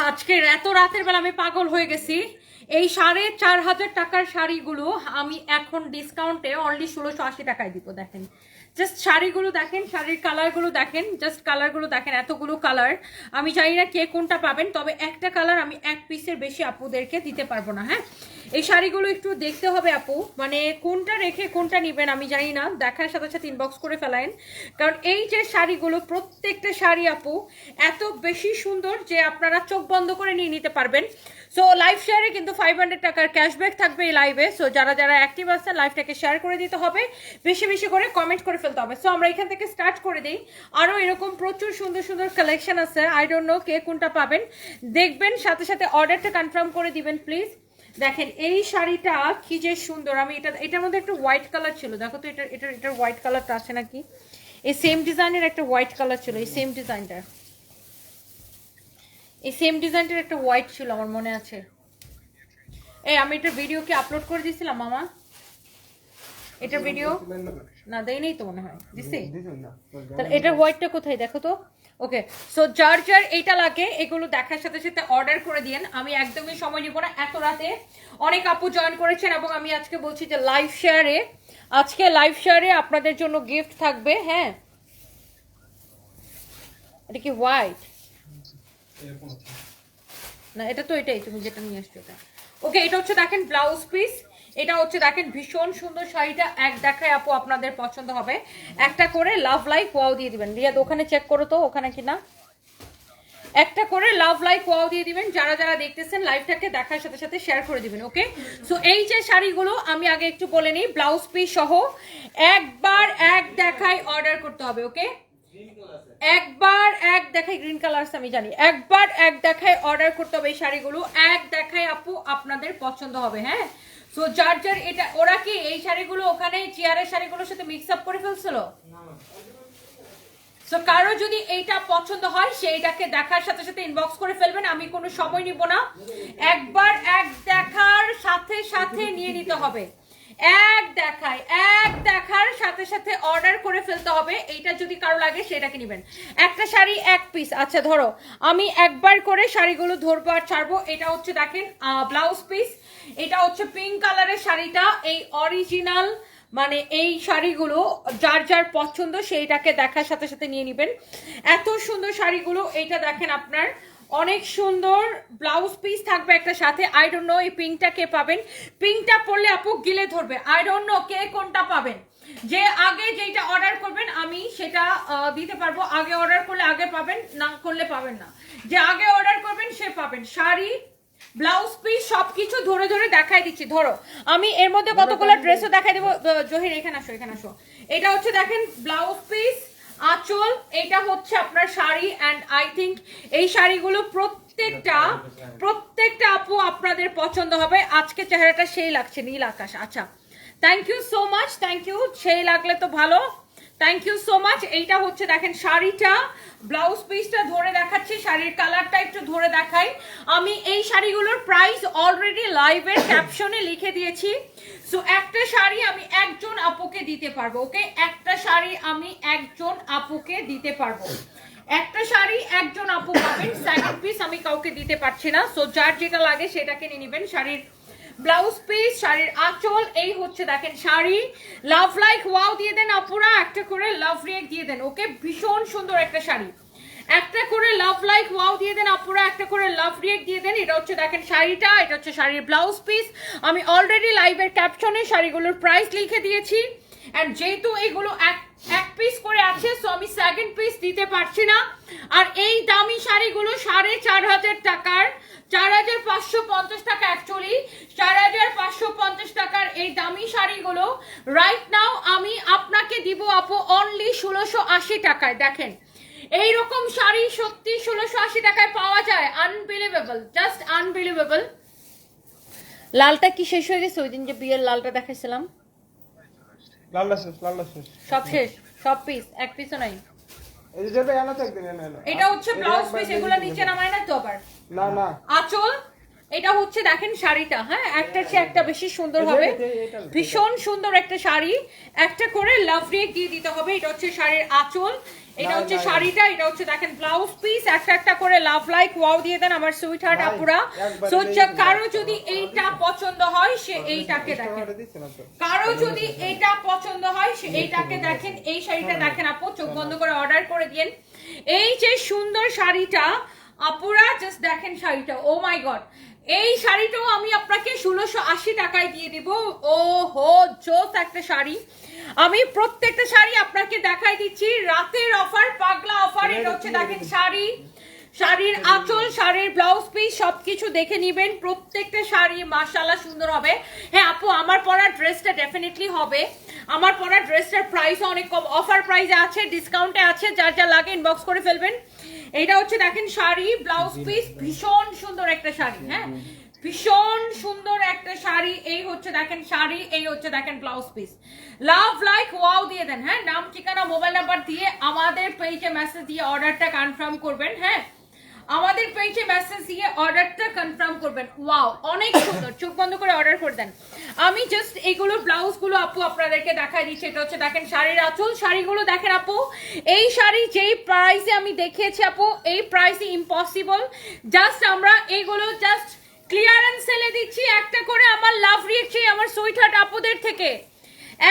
আজকের এত রাতের বেলা আমি পাগল হয়ে গেছি। এই 4,500 টাকার শাড়িগুলো আমি এখন ডিসকাউন্টে অনলি 1680 টাকায় দিব। দেখেন জাস্ট শাড়িগুলো দেখেন, শাড়ির কালারগুলো দেখেন, জাস্ট কালারগুলো দেখেন, এতগুলো কালার। আমি জানি না কে কোনটা পাবেন, তবে একটা কালার আমি এক পিসের বেশি আপুদেরকে দিতে পারবো না। হ্যাঁ, এই শাড়িগুলো একটু দেখতে হবে আপু, মানে কোনটা রেখে কোনটা নেবেন আমি জানি না, দেখার সাথে সাথে ইনবক্স করে ফেলায়েন। কারণ এই যে শাড়িগুলো, প্রত্যেকটা শাড়ি আপু এত বেশি সুন্দর যে আপনারা চোখ বন্ধ করে নিয়ে নিতে পারবেন। সো লাইভ শেয়ারে কিন্তু 500 টাকার ক্যাশব্যাক থাকবে এই লাইভে। সো যারা যারা অ্যাক্টিভ আছেন লাইভটাকে শেয়ার করে দিতে হবে, বেশি বেশি করে কমেন্ট করে ফেলতে হবে। সো আমরা এখান থেকে স্টার্ট করে দিই। আরও এরকম প্রচুর সুন্দর সুন্দর কালেকশন আছে, আই ডোন্ট নো কে কোনটা পাবেন, দেখবেন সাথে সাথে অর্ডারটা কনফার্ম করে দিবেন প্লিজ। দেখেন এই শাড়িটা কি যে সুন্দর। আমি এটার মধ্যে একটা হোয়াইট কালার ছিল, দেখো তো এটার হোয়াইট কালারটা আছে নাকি। এই সেম ডিজাইনের একটা হোয়াইট কালার ছিল, এই সেম ডিজাইনটার একটা হোয়াইট ছিল আমার মনে আছে। এই আমি এটার ভিডিও কি আপলোড করে দিয়েছিলাম মামা? এটার ভিডিও না দেই নেই তো মনে হয়, দিছি। তাহলে এটার হোয়াইটটা কোথায় দেখো তো। ওকে, সো যার যার এইটা লাগে এগুলো দেখার সাথে সাথে অর্ডার করে দিয়েন। আমি একদমই সময় নিব না, এত রাতে অনেক আপু জয়েন করেছেন এবং আমি আজকে বলছি যে লাইভ শেয়ারে আপনাদের জন্য গিফট থাকবে। হ্যাঁ, এটা কি হোয়াইট না, এটা তো এটাই তুমি যেটা নিয়ে আসছো এটা। ওকে, এটা হচ্ছে দেখেন ব্লাউজ পিস, এটা হচ্ছে দেখেন ভীষণ সুন্দর শাড়িটা। এক দেখায় আপু আপনাদের পছন্দ হবে। একটা করে লাভ লাইক ওয়াও দিয়ে দিবেন। রিয়াদ ওখানে চেক করো তো ওখানে কিনা। একটা করে লাভ লাইক ওয়াও দিয়ে দিবেন। যারা যারা দেখতেছেন লাইভটাকে দেখার সাথে সাথে শেয়ার করে দিবেন। ওকে, সো এই যে শাড়িগুলো আমি আগে একটু বলে নিই, ব্লাউজ পিস সহ একবার এক দেখায় অর্ডার করতে হবে। ওকে, একবার এক দেখায়, গ্রিন কালার আমি জানি, একবার এক দেখায় অর্ডার করতে হবে। এই শাড়িগুলো এক দেখায় আপু আপনাদের পছন্দ হবে। হ্যাঁ, সো যার যার এটা, ওরা কি এই শাড়িগুলো ওখানে চেয়ারের শাড়িগুলোর সাথে মিক্স আপ করে ফেলছিল। সো কারো যদি এইটা পছন্দ হয় সেইটাকে দেখার সাথে সাথে ইনবক্স করে ফেলবেন, আমি কোনো সময় নিব না। একবার এক দেখার সাথে সাথে নিয়ে নিতে হবে, এক দেখার সাথে সাথে অর্ডার করে ফেলতে হবে। এইটা যদি কারো লাগে সেটাকে নেবেন। একটা শাড়ি এক পিস। আচ্ছা ধরো আমি একবার করে শাড়িগুলো ধরবো আর ছাড়বো। এটা হচ্ছে দেখেন ব্লাউজ পিস, এটা হচ্ছে পিঙ্ক কালারের শাড়িটা। এই অরিজিনাল মানে এই শাড়িগুলো যার যার পছন্দ সেইটাকে দেখার সাথে সাথে নিয়ে নেবেন। এত সুন্দর শাড়িগুলো। এইটা দেখেন আপনার অনেক সুন্দর ব্লাউজ পিস থাকবে একটা সাথে। আই ডোন্ট নো এই পিঙ্কটা কে পাবেন, পিঙ্কটা পরলে আপু গিলে ধরবে। আই ডোন্ট নো কে কোনটা পাবেন। যে আগে যেটা অর্ডার করবেন আমি সেটা দিতে পারবো। আগে অর্ডার করলে আগে পাবেন, না করলে পাবেন না। যে আগে অর্ডার করবেন সে পাবেন। শাড়ি ব্লাউজ পিস সবকিছু ধরে ধরে দেখাই দিচ্ছি। ধরো আমি এর মধ্যে কতগুলো ড্রেসও দেখাই দেবো। জহির এখানে আসো। এটা হচ্ছে দেখেন ব্লাউজ পিস, আঁচল, এটা হচ্ছে আপনার শাড়ি। অ্যান্ড আই থিঙ্ক এই শাড়িগুলো প্রত্যেকটা আপু আপনাদের পছন্দ হবে। আজকে চেহারাটা সেই লাগছে, নীল আকাশ। আচ্ছা, thank you so much, thank you. সেই লাগলে তো ভালো, থ্যাংক ইউ সো মাচ। এইটা হচ্ছে দেখেন শাড়িটা, ব্লাউজ পিসটা ধরে দেখাচ্ছি, শাড়ির কালারটা একটু ধরে দেখাই। আমি এই শাড়িগুলোর প্রাইস অলরেডি লাইভের ক্যাপশনে লিখে দিয়েছি। সো একটা শাড়ি আমি একজন আপুকে দিতে পারবো। ওকে, একটা শাড়ি আমি একজন আপুকে দিতে পারবো। একটা শাড়ি একজন আপু পাবেন, সেকেন্ড পিস আমি কাউকে দিতে পারছি না। সো যার যেটা লাগে সেটাকে নিয়ে নেবেন। শাড়ির ব্লাউজ পিস, শাড়ির আঁচল, এই হচ্ছে দেখেন শাড়ি। লাভ লাইক ওয়াও দিয়ে দেন আপুরা, একটা করে লাভ রিয়েক্ট দিয়ে দেন। ওকে, ভীষণ সুন্দর একটা শাড়ি। একটা করে লাভ লাইক ওয়াও দিয়ে দেন আপুরা, একটা করে লাভ রিয়েক্ট দিয়ে দেন। এটা হচ্ছে দেখেন শাড়িটা, এটা হচ্ছে শাড়ির ব্লাউজ পিস। আমি অলরেডি লাইভের ক্যাপশনে শাড়িগুলোর প্রাইস লিখে দিয়েছি। এন্ড যেহেতু এইগুলো এক পিস করে আছে, সো আমি সেকেন্ড পিস দিতে পারছি না। আর এই দামি শাড়িগুলো 4,500 টাকার, 4,550 টাকা, অ্যাকচুয়ালি 4,550 টাকার এই দামি শাড়িগুলো রাইট নাও আমি আপনাকে দিব আপু অনলি 1680 টাকায়। দেখেন এইরকম শাড়ি সত্যি 1680 টাকায় পাওয়া যায়। Unbelievable, just unbelievable. লালটা কি শেষ হয়ে গেছে? ওই দিন যে বিয়ের লালটা দেখাইছিলাম, লালটা শেষ সব শেষ, সব পিস, এক পিসও নাই। এই যে এনে তো একদিন এনে এটা হচ্ছে ব্লাউজ পিস, এগুলো নিচে নামায় না তো আবার। না আঁচল, এটা হচ্ছে দেখেন শাড়িটা। হ্যাঁ, একটার চেয়ে একটা বেশি সুন্দর হবে, ভীষণ সুন্দর একটা শাড়ি। একটা করে লাভ রিয়েক্ট দিয়ে দিতে হবে। এটা হচ্ছে শাড়ির আঁচল, এটা না, হচ্ছে না, শাড়িটা, এটা হচ্ছে দেখেন ব্লাউজ পিস, একটা একটা করে লাভ লাইক ওয়াও দিয়ে দেন আমার সুইট হার্ট ভাই, আপুরা। একবার সো নিলেই কারো কিন্তু যদি না। এইটা পছন্দ হয় সে এইটাকে দেখেন, কারো যদি এটা পছন্দ হয় সে এইটাকে দেখেন, এই শাড়িটা দেখেন আপু, চোখ বন্ধ করে অর্ডার করে দিন। এই যে সুন্দর শাড়িটা আপুরা জাস্ট দেখেন শাড়িটা, ও মাই গড, এই শাড়িটাও আমি আপনাকে 1680 টাকায় দিয়ে দিব। ও হো জোস একটা শাড়ি, আমি প্রত্যেকটা শাড়ি আপনাকে দেখাই দিচ্ছি, রাতের অফার, পাগলা অফার। এটা হচ্ছে দেখেন শাড়ি, শাড়ির আঁচল, শাড়ির ব্লাউজ পিস সবকিছু দেখে নিবেন, প্রত্যেকটা শাড়ি মাশাআল্লাহ সুন্দর হবে। হ্যাঁ আপু, আমার পরা ড্রেসটা ডেফিনেটলি হবে, আমার পরা ড্রেসটার প্রাইস অনেক কম, অফার প্রাইসে আছে, ডিসকাউন্টে আছে, যার যা লাগে ইনবক্স করে ফেলবেন। এটা হচ্ছে দেখেন শাড়ি, ব্লাউজ পিস, ভীষণ সুন্দর একটা শাড়ি, হ্যাঁ ভীষণ সুন্দর একটা শাড়ি। এই হচ্ছে দেখেন শাড়ি, এই হচ্ছে দেখেন blouse piece. Love like wow দিয়ে দেন, হ্যাঁ নাম ঠিকানা মোবাইল নাম্বার দিয়ে আমাদের পেজে মেসেজ দিয়ে অর্ডারটা কনফার্ম করবেন, হ্যাঁ আমাদের পেজে মেসেজ দিয়ে অর্ডারটা কনফার্ম করবেন। ওয়াও অনেক সুন্দর, চোখ বন্ধ করে অর্ডার করে দেন। আমি জাস্ট এইগুলো ব্লাউজগুলো আপু আপনাদেরকে দেখাই দিচ্ছি। এটা হচ্ছে দেখেন শাড়ির আঁচল, শাড়িগুলো দেখেন আপু, এই শাড়ি যেই প্রাইসে আমি দেখিয়েছি আপু, এই প্রাইসে ইম্পসিবল। জাস্ট আমরা এইগুলো জাস্ট ক্লিয়ারেন্স সেলে দিচ্ছি, একটা করে আমার লাভ রিয়েক্ট চাই আমার সুইট হার্ট আপুদের থেকে,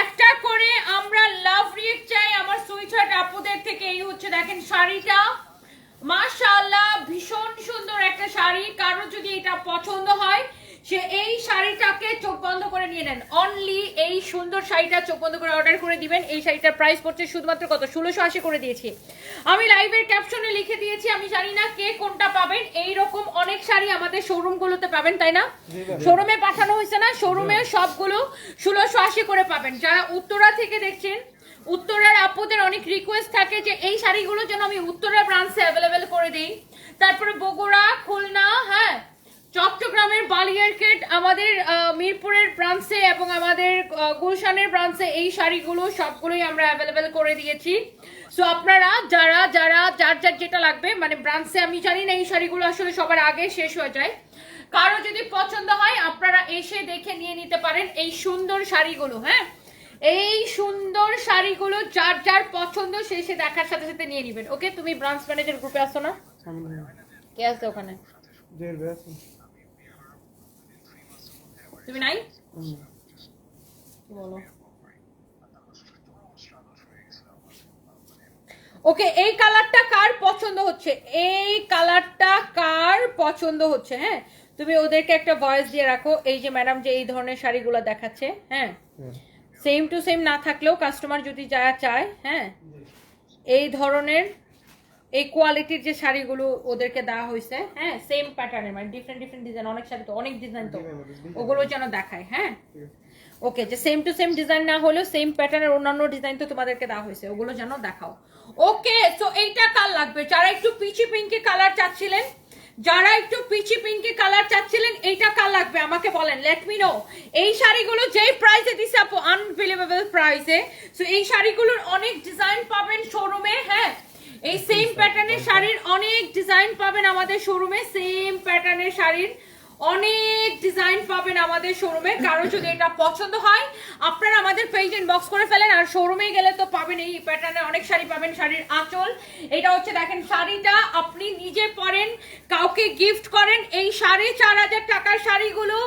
একটা করে আমরা লাভ রিয়েক্ট চাই আমার সুইট হার্ট আপুদের থেকে। এই হচ্ছে দেখেন শাড়িটা, মাশাআল্লাহ ভীষণ সুন্দর একটা শাড়ি, কারো যদি এটা পছন্দ হয় সে এই শাড়িটাকে চোখ বন্ধ করে নিয়ে নেন, অনলি এই সুন্দর শাড়িটা চোখ বন্ধ করে অর্ডার করে দিবেন। এই শাড়িটার প্রাইস পড়ছে শুধুমাত্র কত, 1680 করে দিয়েছি আমি, লাইভের ক্যাপশনে লিখে দিয়েছি। আমি জানি না কে কোনটা পাবেন, এই রকম অনেক শাড়ি আমাদের শোরুম গুলোতে পাবেন, তাই না? শোরুমে পাঠানো হয়েছে না, শোরুমে সবগুলো 1680 করে পাবেন। যারা উত্তরা থেকে দেখছেন, উত্তরার আপুদের অনেক রিকোয়েস্ট থাকে যে এই শাড়িগুলো যেন আমি উত্তরা ব্রাঞ্চে অ্যাভেলেবেল করে দিই, তারপরে বগুড়া, খুলনা, হ্যাঁ চট্টগ্রামের বালিয়ারকেট, আমাদের মিরপুরের ব্রাঞ্চে এবং আমাদের গুলশানের ব্রাঞ্চে এই শাড়িগুলো সবগুলোই আমরা অ্যাভেলেবেল করে দিয়েছি। সো আপনারা যারা যারা যার যার যেটা লাগবে, মানে ব্রাঞ্চে আমি জানি না এই শাড়িগুলো আসলে সবার আগে শেষ হয়ে যায়, কারো যদি পছন্দ হয় আপনারা এসে দেখে নিয়ে নিতে পারেন এই সুন্দর শাড়িগুলো, হ্যাঁ এই সুন্দর শাড়িগুলো যার যার পছন্দ সে সে দেখার সাথে সাথে নিয়ে নেবেন। ওকে, তুমি ব্রাঞ্চ ম্যানেজার গ্রুপে আসছো না? কে আছে ওখানে? তুমি নাই বলো। ওকে, এই কালারটা কার পছন্দ হচ্ছে, এই কালারটা কার পছন্দ হচ্ছে, হ্যাঁ তুমি ওদেরকে একটা ভয়েস দিয়ে রাখো। এই যে ম্যাডাম যে এই ধরনের শাড়িগুলো দেখাচ্ছে, হ্যাঁ সেম টু সেম না থাকলেও কাস্টমার যদি যা চায়, হ্যাঁ এই ধরনের এই কোয়ালিটির যে শাড়িগুলো ওদেরকে দেওয়া হয়েছে, হ্যাঁ সেম প্যাটার্নের, মানে ডিফারেন্ট ডিফারেন্ট ডিজাইন, অনেক শাড়ি তো অনেক ডিজাইন, তো ওগুলো যেন দেখায়, হ্যাঁ ওকে, যে সেম টু সেম ডিজাইন না হলেও সেম প্যাটার্নের অন্যান্য ডিজাইন তো তোমাদেরকে দেওয়া হয়েছে, ওগুলো যেন দেখাও। ওকে, সো এইটা কার লাগবে, যারা একটু পিচি পিঙ্কি কালার চাচ্ছিলেন, যারা একটু পিচি পিঙ্কি কালার চাচ্ছিলেন, এইটা কার লাগবে আমাকে বলেন, লেট মি নো। এই শাড়িগুলো যেই প্রাইসে দিছে আপু, আনবিলিভেবল প্রাইসে। সো এই শাড়িগুলোর অনেক ডিজাইন পাবেন শোরুমে, হ্যাঁ এই সেম প্যাটার্নের শাড়ির অনেক ডিজাইন পাবেন আমাদের শোরুমে, সেম প্যাটার্নের শাড়ির অনেক ডিজাইন পাবেন আমাদের শোরুমে। কারো যদি এটা পছন্দ হয় আপনারা আমাদের পেজ ইনবক্স করে ফেলেন, আর শোরুমে গেলে তো পাবেন এই প্যাটার্নের অনেক শাড়ি পাবেন। শাড়ির আঁচল, এটা হচ্ছে দেখেন শাড়িটা আপনি নিজে পরেন, কাউকে গিফট করেন। এই 4500 টাকার শাড়িগুলো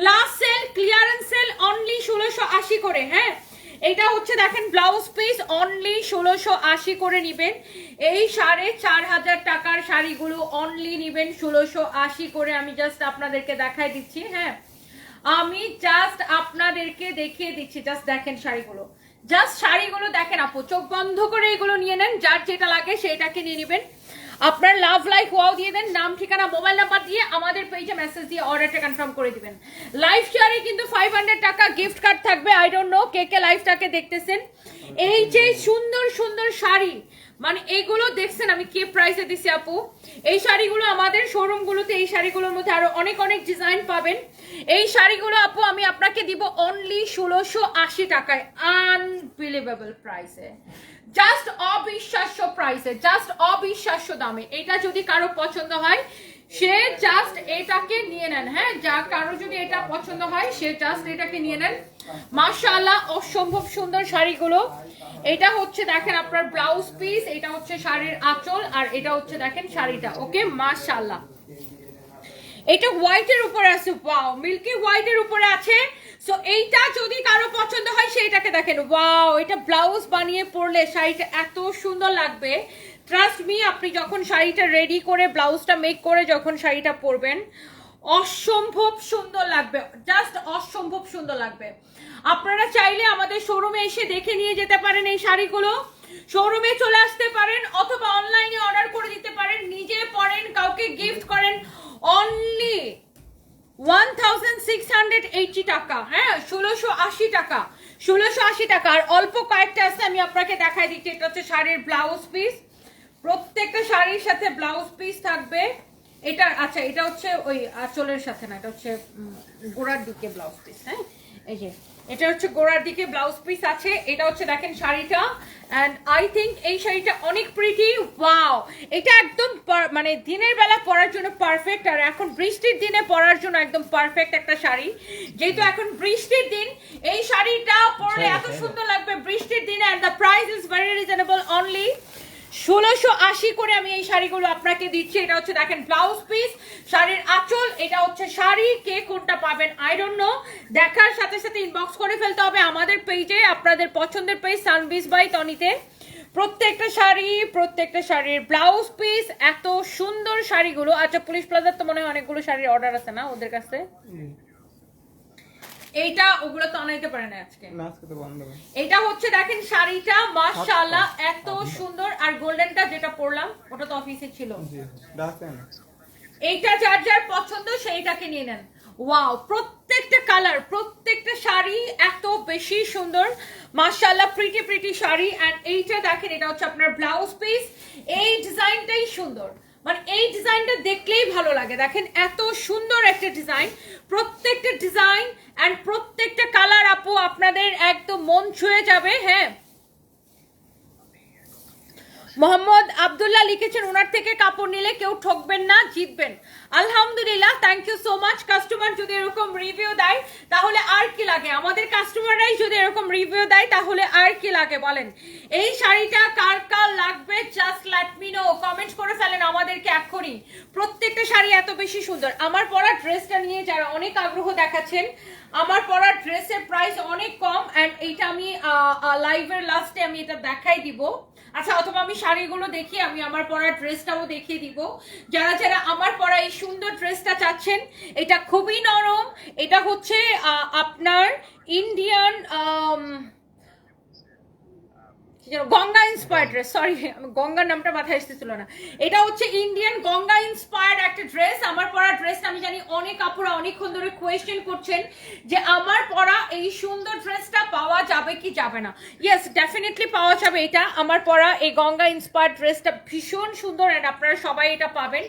last sale, clearance sale, only 1680 করে, হ্যাঁ এটা হচ্ছে দেখেন ব্লাউজ পিস, অনলি 1680 করে নিবেন। এই 4500 টাকার শাড়িগুলো অনলি নিবেন 1680 করে। আমি জাস্ট আপনাদেরকে দেখাই দিচ্ছি, হ্যাঁ আমি জাস্ট আপনাদেরকে দেখিয়ে দিচ্ছি, জাস্ট দেখেন শাড়িগুলো, জাস্ট শাড়িগুলো দেখেন আপু, চোখ বন্ধ করে এগুলো নিয়ে নেন, যার যেটা লাগে সেটাকে নিয়ে নেবেন। আপনার লাভ লাইক ওয়াও দিয়ে দেন, নাম ঠিকানা মোবাইল নাম্বার দিয়ে আমাদের পেজে মেসেজ দিয়ে অর্ডারটা কনফার্ম করে দিবেন। লাইভ শেয়ারে কিন্তু 500 টাকা গিফট কার্ড থাকবে। আই ডোন্ট নো কে কে লাইভটাকে দেখতেছেন। এই যে সুন্দর সুন্দর শাড়ি, মানে এগুলো দেখছেন আমি কি প্রাইসে দিছি আপু, এই শাড়িগুলো আমাদের শোরুম গুলোতে, এই শাড়িগুলোর মধ্যে আরো অনেক অনেক ডিজাইন পাবেন। এই শাড়িগুলো আপু আমি আপনাকে দিব অনলি 1680 টাকায়, আনবিলিভেবল প্রাইসে, জাস্ট অবিশ্বাস্য প্রাইসে, জাস্ট অবিশ্বাস্য দামে। এটা যদি কারো পছন্দ হয় সে জাস্ট জাস্ট এটাকে নিয়ে নেন, হ্যাঁ, যা কারো যদি এটা পছন্দ হয় সে জাস্ট এটাকে নিয়ে নেন। মাশাআল্লাহ অসম্ভব সুন্দর শাড়িগুলো। এটা হচ্ছে দেখেন আপনার ব্লাউজ পিস, এটা হচ্ছে শাড়ির আঁচল, আর এটা হচ্ছে দেখেন শাড়িটা। ওকে, মাশাআল্লাহ। এটা হোয়াইটের উপরে আছে, ওয়াও, মিল্কি হোয়াইটের উপরে আছে। সো এইটা যদি কারো পছন্দ হয় সেইটাকে দেখেন, ওয়াও, এটা ব্লাউজ বানিয়ে পরলে শাড়িটা এত সুন্দর লাগবে। ট্রাস্ট মি, আপনি যখন শাড়িটা রেডি করে ব্লাউজটা মেক করে যখন শাড়িটা পরবেন অসম্ভব সুন্দর লাগবে, জাস্ট অসম্ভব সুন্দর লাগবে। আপনারা চাইলে আমাদের শোরুমে এসে দেখে নিয়ে যেতে পারেন এই শাড়িগুলো, শোরুমে চলে আসতে পারেন, অথবা অনলাইনে অর্ডার করে দিতে পারেন, নিজে পরেন, কাউকে গিফট করেন। অনলি 1680 টাকা, হ্যাঁ, 1680 টাকা, 1680 টাকা। আর অল্প কয়েকটা আছে, আমি আপনাকে দেখাই দিচ্ছি। এটা হচ্ছে শাড়ির ব্লাউজ পিস, প্রত্যেকটা শাড়ির সাথে ব্লাউজ পিস থাকবে। এটা আচ্ছা, এটা হচ্ছে ওই আঁচলের সাথে না, এটা হচ্ছে গোড়ার দিকে ব্লাউজ পিস। হ্যাঁ, এই যে এটা হচ্ছে গোড়ার দিকে ব্লাউজ পিস আছে। এটা হচ্ছে দেখেন শাড়িটা, এন্ড আই থিঙ্ক এই শাড়িটা অনেক প্রিটি। ওয়াও, এটা একদম মানে দিনের বেলা পরার জন্য পারফেক্ট, আর এখন বৃষ্টির দিনে পরার জন্য একদম পারফেক্ট একটা শাড়ি। যেহেতু এখন বৃষ্টির দিন, এই শাড়িটা পরলে এত সুন্দর লাগবে বৃষ্টির দিনে। And the price is very reasonable, only 1680 করে আমি এই শাড়িগুলো আপনাকে দিচ্ছি। এটা হচ্ছে দেখেন ব্লাউজ পিস, শাড়ির আঁচল, এটা হচ্ছে শাড়ি। কে কোনটা পাবেন আই ডোন্ট নো, দেখার সাথে সাথে ইনবক্স করে ফেলতে হবে আমাদের পেজে, আপনাদের পছন্দের পেজ সানবিজ বাই তনিতে। প্রত্যেকটা শাড়ির ব্লাউজ পিস, এত সুন্দর শাড়িগুলো। আচ্ছা, পুলিশ প্লাজার তো মনে হয় অনেকগুলো শাড়ির অর্ডার আছে না ওদের কাছে? এইটা ওগুলো তো আনাইতে পারে না আজকে, না আজকে তো বন্ধ। এটা হচ্ছে দেখেন শাড়িটা, মাশাআল্লাহ এত সুন্দর। আর গোল্ডেনটা যেটা পরলাম ওটা তো অফিসে ছিল। এইটা যার যার পছন্দ সেইটাকে নিয়ে নেন। ওয়াও, প্রত্যেকটা কালার, প্রত্যেকটা শাড়ি এত বেশি সুন্দর, মাশাআল্লাহ, প্রিটি প্রিটি শাড়ি। এন্ড এইটা দেখেন, এটা হচ্ছে আপনার ব্লাউজ পিস। এই ডিজাইনটাই সুন্দর, মানে এই ডিজাইনটা দেখলেই ভালো লাগে। দেখেন এত সুন্দর একটা ডিজাইন, প্রত্যেকটা ডিজাইন এন্ড প্রত্যেকটা কালার আপু আপনাদের একদম মন ছুঁয়ে যাবে। হ্যাঁ, মোহাম্মদ আব্দুল্লাহ লিখেছেন ওনার থেকে কাপড় নিলে কেউ ঠকবেন না, জিতবেন। আলহামদুলিল্লাহ, thank you so much. Customer যদি এরকম রিভিউ দেয় তাহলে আর কি লাগে, আমাদের কাস্টমাররাই যদি এরকম রিভিউ দেয় তাহলে আর কি লাগে বলেন। এই শাড়িটা কার কার লাগবে just let me no, comment করে ফেলেন আমাদেরকে এক্ষুনি। প্রত্যেকটা শাড়ি এত বেশি সুন্দর। আমার পরা ড্রেসটা নিয়ে যারা অনেক আগ্রহ দেখাচ্ছেন, আমার পরা ড্রেসের প্রাইস অনেক কম, এন্ড এইটা আমি লাইভের লাস্টে আমি এটা দেখাই দিব। আচ্ছা, অথবা আমি শাড়িগুলো দেখিয়ে আমি আমার পরা ড্রেসটাও দেখিয়ে দিব। যারা যারা আমার পরা এই সুন্দর ড্রেসটা চাচ্ছেন, এটা খুবই নরম, এটা হচ্ছে আপনার Indian Ganga inspired dress, sorry গঙ্গার নামটা মাথায় আসতেছিল না। এটা হচ্ছে ইন্ডিয়ান গঙ্গা ইন্সপায়ার্ড একটা ড্রেস। আমার পরা ড্রেসটা আমি জানি অনেক আপুরা অনেকক্ষণ ধরে কোয়েশ্চেন করছেন যে আমার পরা এই সুন্দর ড্রেসটা পাওয়া যাবে কি যাবে না। ইয়েস, ডেফিনেটলি পাওয়া যাবে। এটা আমার পরা এই গঙ্গা ইন্সপায়ার্ড ড্রেসটা ভীষণ সুন্দর, এন্ড আপনারা সবাই এটা পাবেন।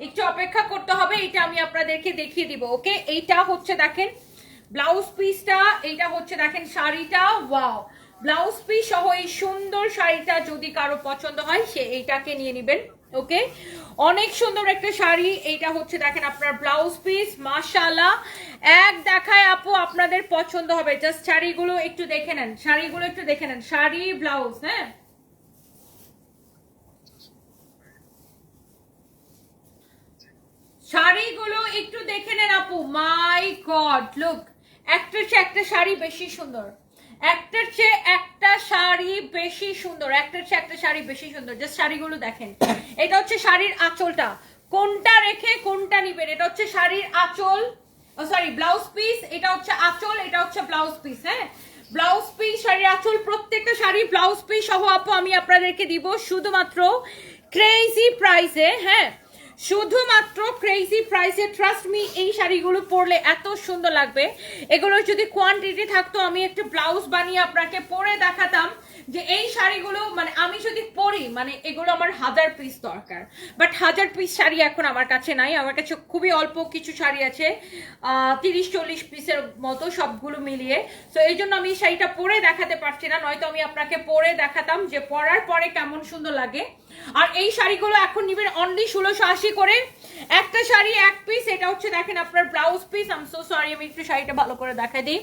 একটু অপেক্ষা করতে হবে, এটা আমি আপনাদেরকে দেখিয়ে দিব। ওকে, এইটা হচ্ছে দেখেন ব্লাউজ পিসটা, এইটা হচ্ছে দেখেন শাড়িটা। ওয়াও, ব্লাউজ পিস সহ এই সুন্দর শাড়িটা যদি কারো পছন্দ হয় সে এইটাকে নিয়ে নেবেন। ওকে, অনেক সুন্দর একটা শাড়ি। এইটা হচ্ছে দেখেন আপনার ব্লাউজ পিস, মাশাআল্লাহ এক দেখায় আপু আপনাদের পছন্দ হবে। জাস্ট শাড়িগুলো একটু দেখে নেন, শাড়িগুলো একটু দেখে নেন, শাড়ি ব্লাউজ। হ্যাঁ, শাড়িগুলো একটু দেখে নেন আপু। মাই গড, লুক, একটার চেয়ে একটা শাড়ি বেশি সুন্দর, একটার চেয়ে একটা শাড়ি বেশি সুন্দর, একটার চেয়ে একটা শাড়ি বেশি সুন্দর। জাস্ট শাড়িগুলো দেখেন। এটা হচ্ছে শাড়ির আঁচলটা, কোনটা রেখে কোনটা নিবেন। এটা হচ্ছে শাড়ির আঁচল, সরি ব্লাউজ পিস। এটা হচ্ছে আঁচল, এটা হচ্ছে ব্লাউজ পিস। হ্যাঁ, ব্লাউজ পিস, শাড়ির আঁচল, প্রত্যেকটা শাড়ি ব্লাউজ পিস সহ আপু আমি আপনাদেরকে দিব শুধুমাত্র ক্রেজি প্রাইসে। হ্যাঁ, শুধুমাত্র ক্রেজি প্রাইসে। ট্রাস্ট মি, এই শাড়িগুলো পরলে এত সুন্দর লাগবে। এগুলোর যদি কোয়ান্টিটি থাকতো আমি একটা ব্লাউজ বানিয়ে আপনাকে পরে দেখাতাম যে এই শাড়িগুলো মানে আমি যদি পরি মানে এগুলো আমার 1000 পিস দরকার, বাট 1000 পিস শাড়ি এখন আমার কাছে নাই। আমার কাছে খুবই অল্প কিছু শাড়ি আছে, 30-40 পিসের মতো সবগুলো মিলিয়ে। তো এই জন্য আমি শাড়িটা পরে দেখাতে পারছি না, নয়তো আমি আপনাকে পরে দেখাতাম যে পরার পরে কেমন সুন্দর লাগে। আর এই শাড়িগুলো এখন নিবেন অনলি 1680 করে, একটা শাড়ি এক পিস। এটা হচ্ছে দেখেন আপনার blouse piece. I am so sorry, আমি একটু শাড়িটা ভালো করে দেখাই দিই।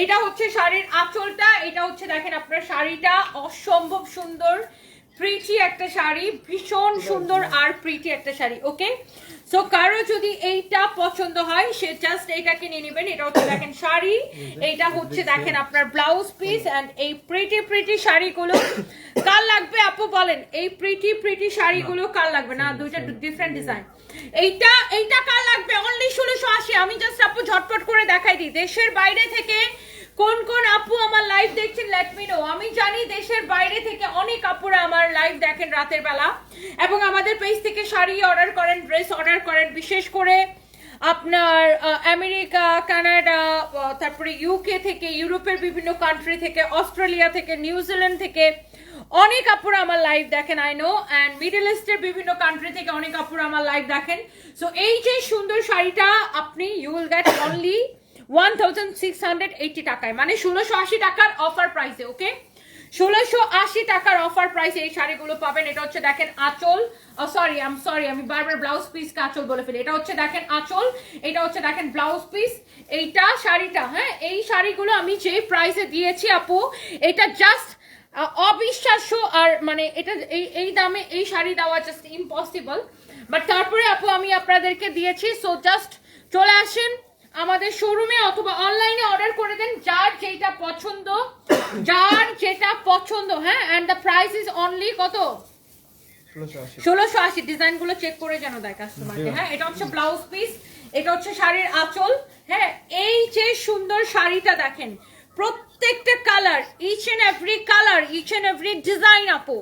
এইটা হচ্ছে শাড়ির আঁচলটা, এটা হচ্ছে দেখেন আপনার শাড়িটা অসম্ভব সুন্দর প্রিটি একটা শাড়ি, ভীষণ সুন্দর আর প্রিটি একটা শাড়ি। ওকে, সো কারো যদি এইটা পছন্দ হয় সে জাস্ট এইটাকে নিয়ে নেবেন। এটা হচ্ছে দেখেন শাড়ি, এইটা হচ্ছে দেখেন আপনার ব্লাউজ পিস। এন্ড এই প্রিটি শাড়িগুলো কার লাগবে আপু বলেন? এই প্রিটি শাড়িগুলো কার লাগবে? না দুইটা ডিফারেন্ট ডিজাইন। এইটা কার লাগবে? অনলি 1680। আমি জাস্ট আপু ঝটপট করে দেখাই দিই। দেশের বাইরে থেকে কোন কোন আপু আমার লাইভ দেখছেন লেট মি নো। আমি জানি দেশের বাইরে থেকে অনেক আপুরা আমার লাইভ দেখেন রাতের বেলা, এবং আমাদের পেজ থেকে শাড়ি অর্ডার করেন, ড্রেস অর্ডার করেন। বিশেষ করে আপনার আমেরিকা, কানাডা, তারপরে ইউকে থেকে, ইউরোপের বিভিন্ন কান্ট্রি থেকে, অস্ট্রেলিয়া থেকে, নিউজিল্যান্ড থেকে অনেক আপুরা আমার লাইভ দেখেন আই নো। অ্যান্ড মিডল ইস্টের বিভিন্ন কান্ট্রি থেকে অনেক আপুরা আমার লাইভ দেখেন। সো এই যে সুন্দর শাড়িটা আপনি ইউ উইল গেট অনলি 1680 টাকায়, মানে 1680 টাকার অফার প্রাইসে। ওকে, 1680 টাকার অফার প্রাইসে এই শাড়িগুলো পাবেন। এটা হচ্ছে দেখেন আঁচল, সরি আমি বারবার ব্লাউজ পিস আঁচল বলে ফেলি। এটা হচ্ছে দেখেন আঁচল, এটা হচ্ছে দেখেন ব্লাউজ পিস, এইটা শাড়িটা। হ্যাঁ, এই শাড়িগুলো আমি যে প্রাইসে দিয়েছি আপু, এটা জাস্ট অবিশ্বাস্য। আর মানে এটা এই দামে এই শাড়ি দেওয়া জাস্ট ইম্পসিবল, বাট তারপরে আপু আমি আপনাদেরকে দিয়েছি। সো জাস্ট চলে আসেন আমাদের শোরুমে অথবা অনলাইনে অর্ডার করে দেন যার যেটা পছন্দ। হ্যাঁ, and the price is only কত? 1680। ডিজাইন গুলো চেক করে যেন দেয় কাস্টমারকে। হ্যাঁ, এটা হচ্ছে ব্লাউজ পিস, এটা হচ্ছে শাড়ির আঁচল। হ্যাঁ, এই যে সুন্দর শাড়িটা দেখেন, প্রত্যেকটা colour, each and every colour, each and every design আপু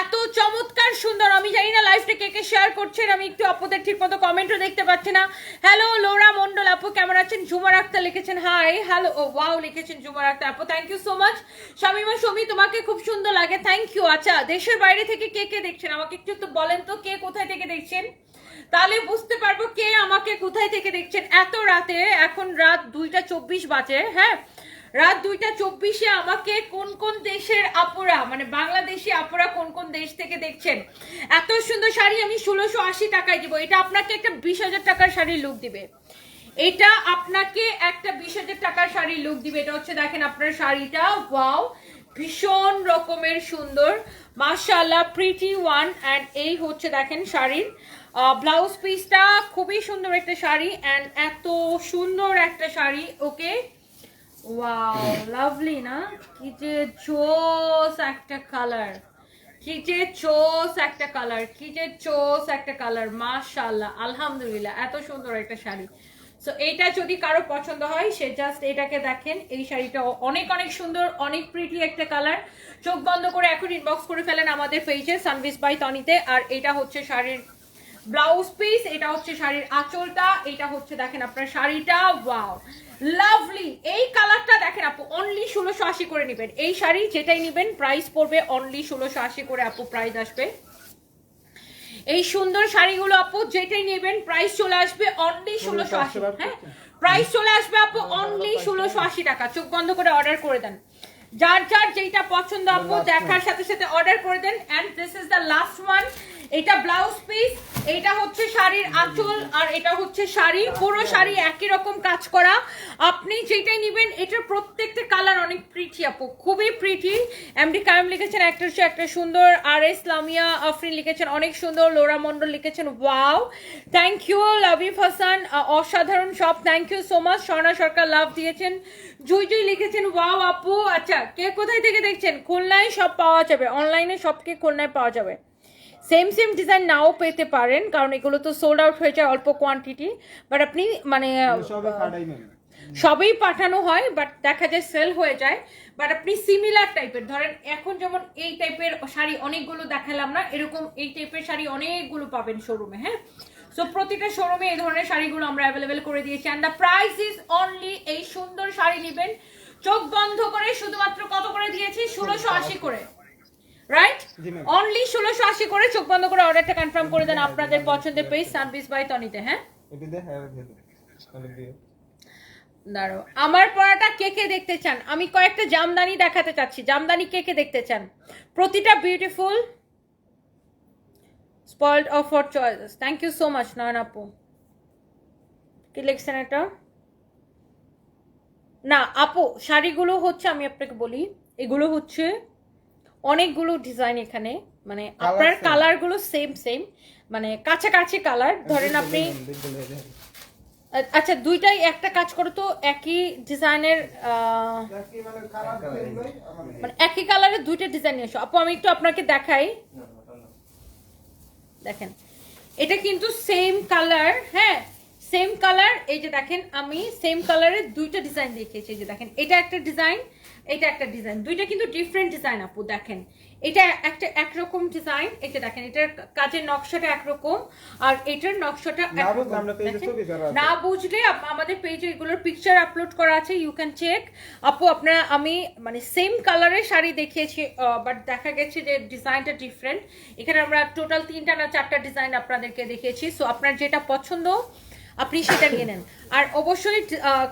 এত চমৎকার সুন্দর। আমি জানি না লাইভটা কে কে শেয়ার করছেন, আমি একটু আপুদের ঠিক মতো কমেন্টও দেখতে পাচ্ছি না। হ্যালো লোরা মন্ডল আপু, কেমন আছেন? ঝুমার আক্তার লিখেছেন হাই, হ্যালো, ও ওয়াও লিখেছেন ঝুমার আক্তার আপু, thank you so much. Shamima Shomi, তোমাকে খুব সুন্দর লাগে, থ্যাংক ইউ। আচ্ছা, দেশের বাইরে থেকে কে কে দেখছেন আমাকে একটু তো বলেন তো, কে কোথায় থেকে দেখছেন, তাহলে বুঝতে পারবো কে আমাকে কোথায় থেকে দেখছেন এত রাতে। এখন রাত 2:24 বাজে। হ্যাঁ, রাত 2:24 আমাকে কোন কোন দেশের আপুরা, মানে বাংলাদেশি আপুরা কোন কোন দেশ থেকে দেখছেন। এত সুন্দর শাড়ি আমি 1680 টাকায় দিব। এটা আপনাকে একটা 20,000 টাকার শাড়ির লুক দিবে। এটা আপনাকে একটা 20,000 টাকার শাড়ির লুক দিবে। এটা হচ্ছে দেখেন আপনার শাড়িটা, ওয়াও, ভীষণ রকমের সুন্দর, মাশাআল্লাহ, প্রিটি ওয়ান। অ্যান্ড এই হচ্ছে দেখেন শাড়ির ব্লাউজ পিসটা, খুবই সুন্দর একটা শাড়ি। অ্যান্ড এত সুন্দর একটা শাড়ি। ওকে, ওয়াও, লাভলি না? কি যে জোস একটা কালার, কি যে চোস একটা কালার, কি যে চোস একটা কালার, মাশাআল্লাহ, আলহামদুলিল্লাহ, এত সুন্দর একটা শাড়ি। সো এইটা যদি কারো পছন্দ হয় সে জাস্ট এটাকে দেখেন। এই শাড়িটা অনেক অনেক সুন্দর, অনেক প্রিটি একটা কালার। চোখ বন্ধ করে এখন ইনবক্স করে ফেলেন আমাদের পেজে সানভিস বাই তনিতে। আর এটা হচ্ছে শাড়ির ব্লাউজ পিস, এটা হচ্ছে শাড়ির আঁচলটা, এটা হচ্ছে দেখেন আপনার শাড়িটা, ওয়াও, লাভলি। এই কালারটা দেখেন আপু, অনলি 1680 করে নেবেন। এই শাড়ি যেটাই নেবেন প্রাইস পড়বে অনলি 1680 করে আপু, প্রাইস আসবে। এই সুন্দর শাড়িগুলো আপু যেটাই নেবেন প্রাইস চলে আসবে অনলি 1680। হ্যাঁ, প্রাইস চলে আসবে আপু অনলি 1680 টাকা। চোখ বন্ধ করে অর্ডার করে দেন, যার যার যেটা পছন্দ আপু দেখার সাথে সাথে অর্ডার করে দেন। And this is the last one. এটা ব্লাউজ পিস, এটা হচ্ছে শাড়ির আঁচল, আর এটা হচ্ছে শাড়ি। পুরো শাড়ি একই রকম কাজ করা। আপনি যেটাই নেবেন এটার প্রত্যেকটা কালার অনেক প্রিটি আপু, খুবই প্রিটি। এমডি কায়েম লিখেছেন একটা সুন্দর, আর এস লামিয়া আফরিন লিখেছেন অনেক সুন্দর, লোরা মন্ডল লিখেছেন wow, thank you. Lavif Hasan অসাধারণ সব, thank you so much. Swarna Sarkar love দিয়েছেন, জুই লিখেছেন ওয়াও আপু। আচ্ছা, কে কোথায় থেকে দেখছেন? খুলনায় সব পাওয়া যাবে, অনলাইনে সবকে খুলনায় পাওয়া যাবে। সেম ডিজাইন নাও পেতে পারেন, কারণ এগুলো তো সোল্ড আউট হয়ে যায় অল্প কোয়ান্টিটি। বাট আপনি মানে সবই পাঠানো হয়, বাট দেখা যায় সেল হয়ে যায়। বাট আপনি সিমিলার টাইপের ধরেন, এখন যেমন এই টাইপের শাড়ি অনেকগুলো দেখালাম না, এরকম এই টাইপের শাড়ি অনেকগুলো পাবেন শোরুমে। হ্যাঁ, সো প্রতিটা শোরুমে এই ধরনের শাড়িগুলো আমরা অ্যাভেলেবেল করে দিয়েছি। And the price is only, এই সুন্দর শাড়ি নেবেন চোখ বন্ধ করে শুধুমাত্র কত করে দিয়েছি 1680 করে, রাইট? জি ম্যাম। অনলি 1680 করে চোখ বন্ধ করে অর্ডারটা কনফার্ম করে দেন আপনাদের পছন্দের পেজ সানবিস বাই তনিতে। হ্যাঁ, এটি দে হ্যাঁ দিয়ে দাঁড়ো, আমার পড়াটা কে কে দেখতে চান? আমি কয়েকটা জামদানি দেখাতে চাচ্ছি। জামদানি কে কে দেখতে চান? প্রতিটা beautiful, spoiled of for choices. Thank you so much Nayan আপু। কি লিখছেন এটা? না আপু, শাড়িগুলো হচ্ছে, আমি আপনাকে বলি, এগুলো হচ্ছে অনেকগুলো ডিজাইন এখানে, মানে আপনার same। কালারগুলো সেম সেম, মানে কাছাকাছি কালার। ধরেন আপনি, আচ্ছা দুইটাই একটা কাজ করো তো, একই ডিজাইনের মানে একই কালারের দুইটা ডিজাইন নিয়ে এসো। আপু আমি একটু আপনাকে দেখাই, দেখেন এটা কিন্তু সেম কালার, হ্যাঁ সেম কালার। এই যে দেখেন আমি সেম কালারের দুইটা ডিজাইন দেখিয়েছি। এই যে দেখেন এটা একটা ডিজাইন, এটা একটা ডিজাইন, দুইটা কিন্তু ডিফারেন্ট ডিজাইন আপু। দেখেন এটা একটা একরকম ডিজাইন, এটা দেখেন এটার কাজের নকশাটা একরকম আর এটার নকশাটা একরকম। না বুঝলে আমাদের পেজে এগুলোর পিকচার আপলোড করা আছে, ইউ ক্যান চেক। আপু আপনারা, আমি মানে সেম কালারের শাড়ি দেখিয়েছি, বাট দেখা গেছে যে ডিজাইনটা ডিফারেন্ট। এখানে আমরা টোটাল 3টা না 4টা ডিজাইন আপনাদেরকে দেখিয়েছি। সো আপনার যেটা পছন্দ আপনি সেটা নিয়ে নেন। আর অবশ্যই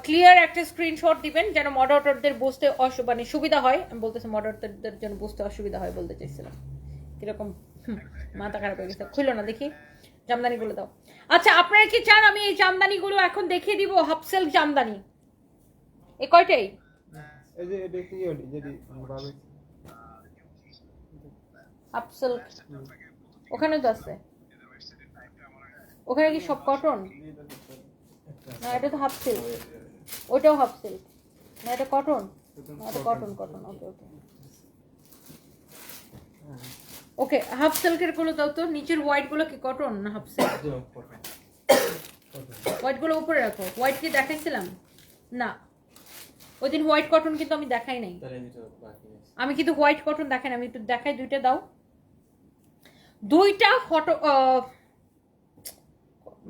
ক্লিয়ার একটা স্ক্রিনশট দিবেন যেন মডারেটরদের বুঝতে মানে সুবিধা হয়। আমি বলতেছি মডারেটরদের যেন বুঝতে অসুবিধা হয় বলতে চাইছিলাম। কিরকম মাথা খারাপ হয়ে গেছে, খুললো না দেখি। জামদানিগুলো দাও। আচ্ছা আপনারা কি চান আমি এই জামদানিগুলো এখন দেখিয়ে দিব? হাফ সিল্ক জামদানি এ কয়টাই? এই যে এটা কি ওডি যদি ভাবে হাফ সিল্ক ওখানে তো আছে, ওখানে কি সব কটন? না এটা তো হাফ সিল্ক, ওইটাও হাফ সিল্ক। না এটা কটন, এটা কটন কটন। ওকে ওকে ওকে, হাফ সিল্কের গুলো দাও তো। নিচের হোয়াইট গুলো কি কটন না হাফ সিল্ক? হোয়াইট গুলো উপরে রাখো। হোয়াইট কি দেখাইছিলাম? না ওই দিন হোয়াইট কটন কিন্তু আমি দেখাই নাই। আমি কিন্তু হোয়াইট কটন দেখাই না, আমি একটু দেখাই। দুইটা দাও, দুইটা ফটো।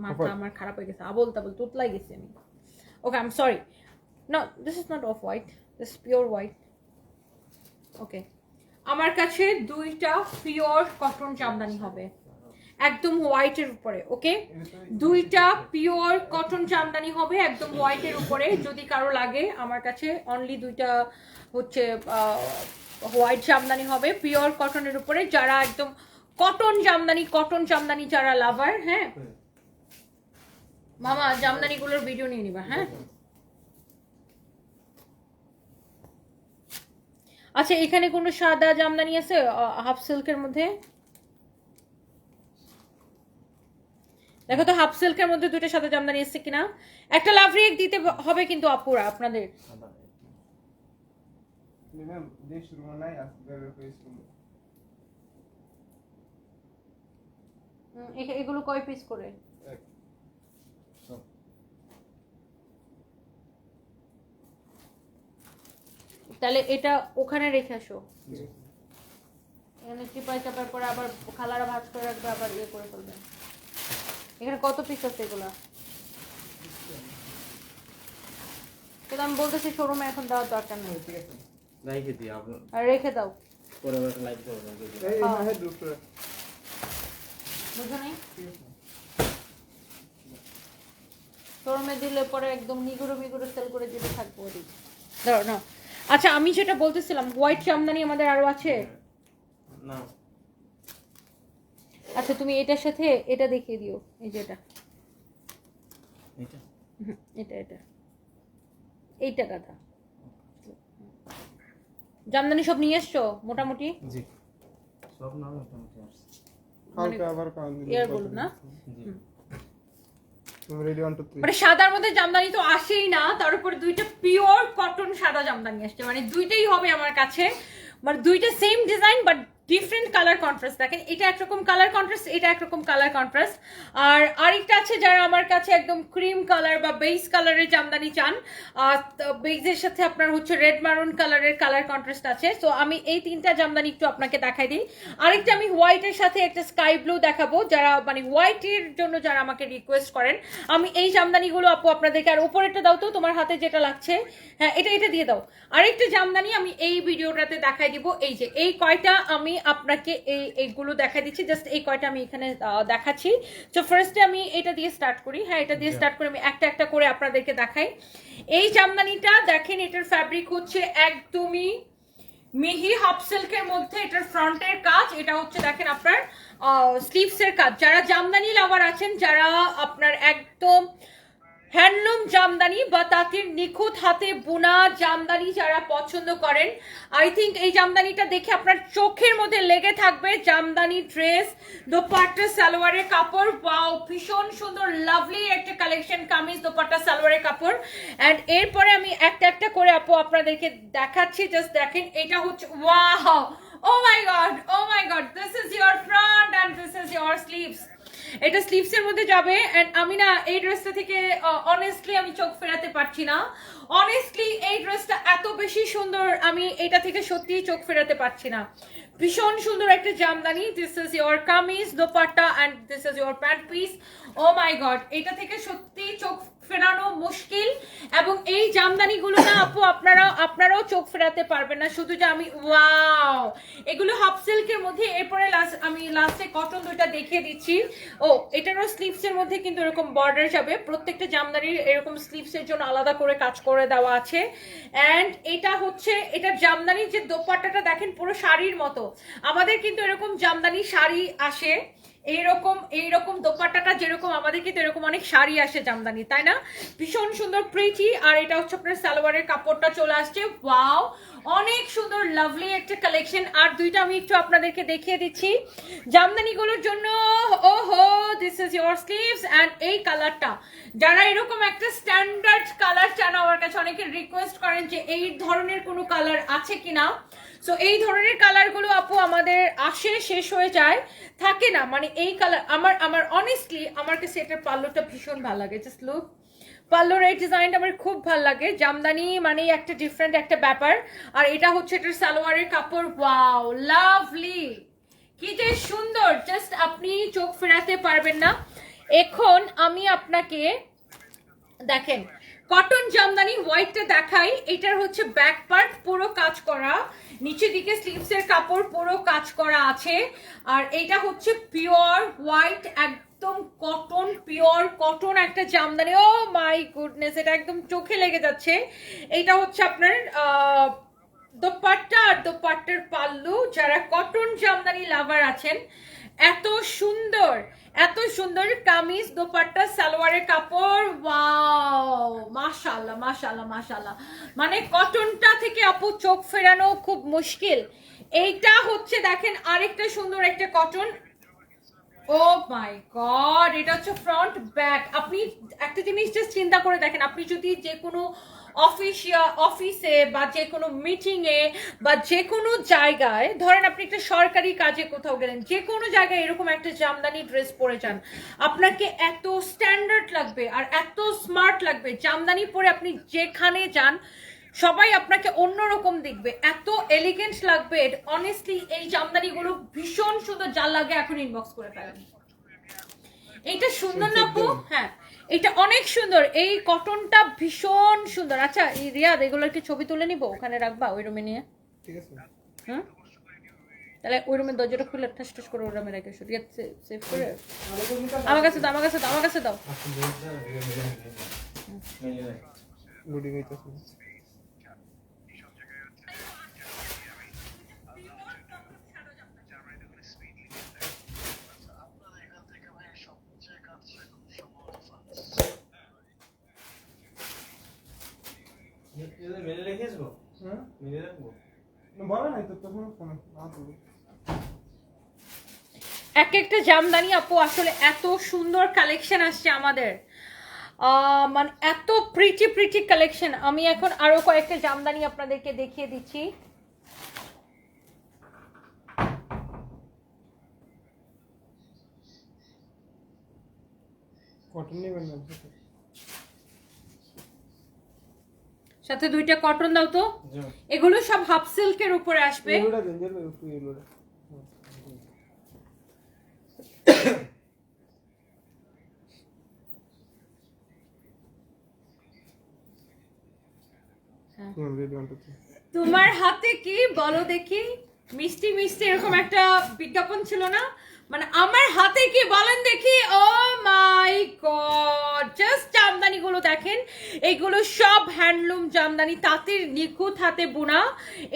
মাথা আমার খারাপ হয়ে গেছে, আবল তাবল তুতলাই গেছি আমি। Okay I am sorry, no this is not off white, this is pure white. Okay, আমার কাছে দুইটা পিওর কটন জামদানি হবে একদম হোয়াইটের উপরে। ওকে, দুইটা পিওর কটন জামদানি হবে একদম হোয়াইটের উপরে। যদি কারো লাগে আমার কাছে অনলি দুইটা হচ্ছে হোয়াইট জামদানি হবে পিওর কটনের উপরে। যারা একদম কটন জামদানি যারা লাভার, হ্যাঁ মামা জামদানিগুলোর ভিডিও নিয়ে নিবা। হ্যাঁ আচ্ছা, এখানে কোনো সাদা জামদানি আছে হাফ সিল্কের মধ্যে? দেখো তো হাফ সিল্কের মধ্যে দুটো সাদা জামদানি এসছে কিনা। একটা লাভ রিয়েক্ট দিতে হবে কিন্তু আপুরা আপনাদের। ম্যাম যে শুরু নাই আসবে এগুলো কয় পিস করে? তাহলে এটা ওখানে রেখে আসো, এখানে চিপাই চাপাই করে আবার খালারা ভাজ করে রাখবে, আবার ইয়ে করে ফেলবে। এখানে কত পিস আছে এগুলা? কিন্তু আমি বলতেছি শোরুমে এখন দেওয়ার দরকার নেই, রেখে দিই আপনি, আর রেখে দাও। পরে আবার লাইভ করব। এই মাহে দুটো বুঝো নাই? শোরুমে দিলে পরে একদম নিগুড়ো মিগুড়ো সেল করে দিতে থাকবো ওদিক। ধরো না। আচ্ছা আমি যেটা বলতেছিলাম, হোয়াইট জামদানি আমাদের আরো আছে না। আচ্ছা তুমি এটার সাথে এটা দেখিয়ে দিও, এই যে এটা এটা এটা এটা এইটা গাধা জামদানি সব নিয়ে এসছো মোটামুটি? জি সব না মোটামুটি আসছে। হালকা আবার কান ইয়ার বলো না। জি তুমি রেডি 1 2 3 মানে সাদার মধ্যে জামদানি তো আসেই না, তার উপর দুইটা পিওর কটন সাদা জামদানি আসছে। মানে দুইটাই হবে আমার কাছে, মানে দুইটা same design but different colour contrast. দেখেন এটা একরকম কালার কন্ট্রাস্ট, এটা একরকম কালার কন্ট্রাস্ট। আর আরেকটা আছে যারা আমার কাছে একদম ক্রিম কালার বা বেজ কালারের জামদানি চান, বেজের সাথে আপনার হচ্ছে রেড মারুন কালারের কালার কন্ট্রাস্ট আছে। তো আমি এই তিনটা জামদানি একটু আপনাকে দেখাই দিই। আরেকটা আমি হোয়াইটের সাথে একটা স্কাই ব্লু দেখাবো, যারা মানে হোয়াইটের জন্য যারা আমাকে রিকোয়েস্ট করেন। আমি এই জামদানিগুলো আপু আপনাদেরকে, আর উপরেরটা দাও তো, তোমার হাতে যেটা লাগছে, হ্যাঁ এটা দিয়ে দাও। আরেকটা জামদানি আমি এই ভিডিওটাতে দেখাই দিব। এই যে এই কয়টা আমি আপনাকে এইগুলো দেখাই দিচ্ছি, জাস্ট এই কয়টা আমি এখানে দেখাচ্ছি। তো ফার্স্টে আমি এটা দিয়ে স্টার্ট করি। হ্যাঁ এটা দিয়ে স্টার্ট করে আমি একটা একটা করে আপনাদেরকে দেখাই। এই জামদানিটা দেখেন, এটার ফ্যাব্রিক হচ্ছে একদমই মিহি হাফ সিল্কের মধ্যে, এটার ফ্রন্টের কাজ, এটা হচ্ছে দেখেন আপনার স্লিভসের কাজ। যারা জামদানি লাভার আছেন, যারা আপনার একদম হ্যান্ডলুম জামদানি বা তাঁতের নিখুঁত হাতে বোনা জামদানি যারা পছন্দ করেন, আই থিঙ্ক এই জামদানিটা দেখে আপনার চোখের মধ্যে লেগে থাকবে। জামদানি ড্রেস, দোপাট্টা সালোয়ারের কাপড়, ওয়াও ভীষণ সুন্দর লাভলি একটা কালেকশন, কামিজ দোপাট্টা সালোয়ারের কাপড়। অ্যান্ড এরপরে আমি একটা একটা করে আপু আপনাদেরকে দেখাচ্ছি, জাস্ট দেখেন এটা হচ্ছে wow, oh my god, this is your front and this is your sleeves. এটা স্লিভস এর মধ্যে যাবে। এন্ড আমি না এই ড্রেসটা থেকে অনেস্টলি আমি চোখ ফেরাতে পারছি না। অনেস্টলি এই ড্রেসটা এত বেশি সুন্দর, আমি এটা থেকে সত্যিই চোখ ফেরাতে পারছি না। ভীষণ সুন্দর একটা jamdani. This is your kameez dupatta and this is your pant piece. Oh my god, এটা থেকে সত্যি চোখ ফেরানো মুশকিল। এবং এই জামদানিগুলো না আপু আপনারাও চোখ ফেরাতে পারবেন না। শুধু যে আমি ওয়াও, এগুলো হাফ সিল্কের মধ্যে। এরপরে আমি লাস্টে কটন দুইটা দেখিয়ে দিচ্ছি। ও এটারও স্লিভস এর মধ্যে কিন্তু এরকম বর্ডার যাবে, প্রত্যেকটা জামদানির এরকম স্লিভস এর জন্য আলাদা করে কাজ করে দেওয়া আছে। এন্ড এটা হচ্ছে এটা জামদানির যে দোপাট্টাটা দেখেন পুরো শাড়ির মতো। আমাদের কিন্তু এরকম জামদানি শাড়ি আসে, এইরকম দোপাট্টাটা যেরকম আমাদের কিন্তু এরকম অনেক শাড়ি আসে জামদানি, তাই না? ভীষণ সুন্দর প্রিটি। আর এটা হচ্ছে আপনার সালোয়ারের কাপড়টা চলে আসছে, ওয়াও অনেক সুন্দর লাভলি একটা কালেকশন। আর দুইটা আমি একটু আপনাদেরকে দেখিয়ে দিচ্ছি জামদানিগুলোর জন্য। ওহো, this is your sleeves and এই কালারটা, যারা এরকম একটা স্ট্যান্ডার্ড কালার চান, আমার কাছে অনেকে রিকোয়েস্ট করেন যে এই ধরনের কোনো কালার আছে কিনা। সো এই ধরনের কালারগুলো আপু আমাদের আসে, শেষ হয়ে যায়, থাকে না। মানে এই কালার আমার অনেস্টলি আমার কাছে এটার পাল্লুটা ভীষণ ভালো লাগে। জাস্ট লুক, পাল্লুর এই ডিজাইনটা আমার খুব ভালো লাগে। জামদানি মানে একটা ডিফারেন্ট একটা ব্যাপার। আর এটা হচ্ছে এটার সালোয়ারের কাপড়, ওয়াও লাভলি, কি যে সুন্দর, জাস্ট আপনি চোখ ফেরাতে পারবেন না। এখন আমি আপনাকে দেখেন কটন জামদানি হোয়াইটটা দেখাই। এটার হচ্ছে ব্যাক পার্ট পুরো কাজ করা, নিচের দিকে স্লিভসের কাপড় পুরো কাজ করা আছে। আর এটা হচ্ছে পিওর হোয়াইট, একদম কটন, পিওর কটন একটা জামদানি। ও মাই গুডনেস, এটা একদম চোখে লেগে যাচ্ছে। এটা হচ্ছে আপনার দোপাট্টা আর দোপাট্টার পাল্লু। যারা কটন জামদানি লাভার আছেন, এত সুন্দর কামিজ দোপাট্টা সালোয়ারের কাপড়, ওয়াও মাশাআল্লাহ মাশাআল্লাহ মাশাআল্লাহ। মানে কটনটা থেকে আপু চোখ ফেরানো খুব মুশকিল। এইটা হচ্ছে দেখেন আরেকটা সুন্দর একটা কটন। ও মাই গড, এটা হচ্ছে ফ্রন্ট ব্যাক। আপনি একটা জিনিস জাস্ট চিন্তা করে দেখেন, আপনি যদি যে কোনো অফিসে বা যে কোনো মিটিং এ বা যে কোনো জায়গায়, ধরেন আপনি একটা সরকারি কাজে কোথাও গেলেন, যে কোনো জায়গায় এরকম একটা জামদানি ড্রেস পরে যান, আপনাকে এত স্ট্যান্ডার্ড লাগবে আর এত স্মার্ট লাগবে। জামদানি পরে আপনি যেখানে যান সবাই আপনাকে অন্যরকম দেখবে, এত এলিগেন্ট লাগবে। অনেস্টলি এই জামদানিগুলো ভীষণ সুন্দর, যা লাগে এখন ইনবক্স করে ফেলেন। এইটা সুন্দর না আপু? হ্যাঁ এটা অনেক সুন্দর, এই কটনটা ভীষণ সুন্দর। আচ্ছা এই রিয়াদ, এগুলোর কি ছবি তুলে নিবো, ওখানে রাখবা ওই রুমে নিয়ে? ঠিক আছে। হুম, তাহলে ওই রুমের দরজাটা খুলে ঠাস ঠাস করে ওই রুমে রেখে এসো। রিয়াদ সেভ করে আমার কাছে দাও। গুডি হইতাছে। মেলে রেখে আসবো, হ্যাঁ মেলে রাখবো। বলা নাই তো তখন ফোন না বলি। এক একটা জামদানি আপু আসলে এত সুন্দর কালেকশন আসছে আমাদের, মানে এত প্রিটি কালেকশন। আমি এখন আরো কয়েকটা জামদানি আপনাদেরকে দেখিয়ে দিচ্ছি। কটন নেবেন না সাথে দুইটা কটন দাও তো। যাও। এগুলো সব হাফ সিল্কের উপরে আসবে। এগুলো দেন যাবে একটু এগুলো রেডি ওয়ান টু থ্রি তোমার হাতে কি বলো দেখি, মিষ্টি মিষ্টি এরকম একটা বিজ্ঞাপন ছিল না, মানে আমার হাতে কি বলেন দেখি। ও মাই গড, জাস্ট জামদানি গুলো দেখেন, এইগুলো সব হ্যান্ডলুম জামদানি, তাঁতের নিখুঁত হাতে বোনা।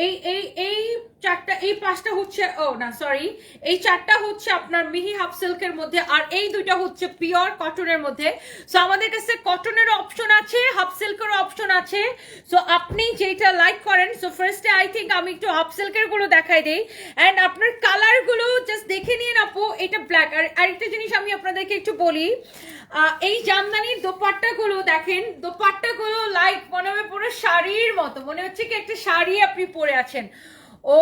এই এই এই চারটা, এই পাঁচটা হচ্ছে, ও না সরি, এই চারটা হচ্ছে আপনার মিহি হাফ সিল্কের মধ্যে, আর এই দুইটা হচ্ছে পিওর কটনের মধ্যে। সো আমাদের কাছে কটনের অপশন আছে, হাফ সিল্কের অপশন আছে। সো আপনি যেটা লাইক করেন, সো ফার্স্টে আই থিঙ্ক আমি একটু হাফ সিল্কের গুলো দেখাই দেই, অ্যান্ড আপনার কালার গুলো জাস্ট দেখে নিন আপু। এটা ব্ল্যাক। আর আরেকটা জিনিস আমি আপনাদেরকে একটু বলি, এই জামদানির দোপাট্টা গুলো দেখেন, দোপাট্টা গুলো লাইক মনে হবে পুরো শাড়ির মতো, মনে হচ্ছে কি একটা শাড়ি আপনি পরে আছেন। ও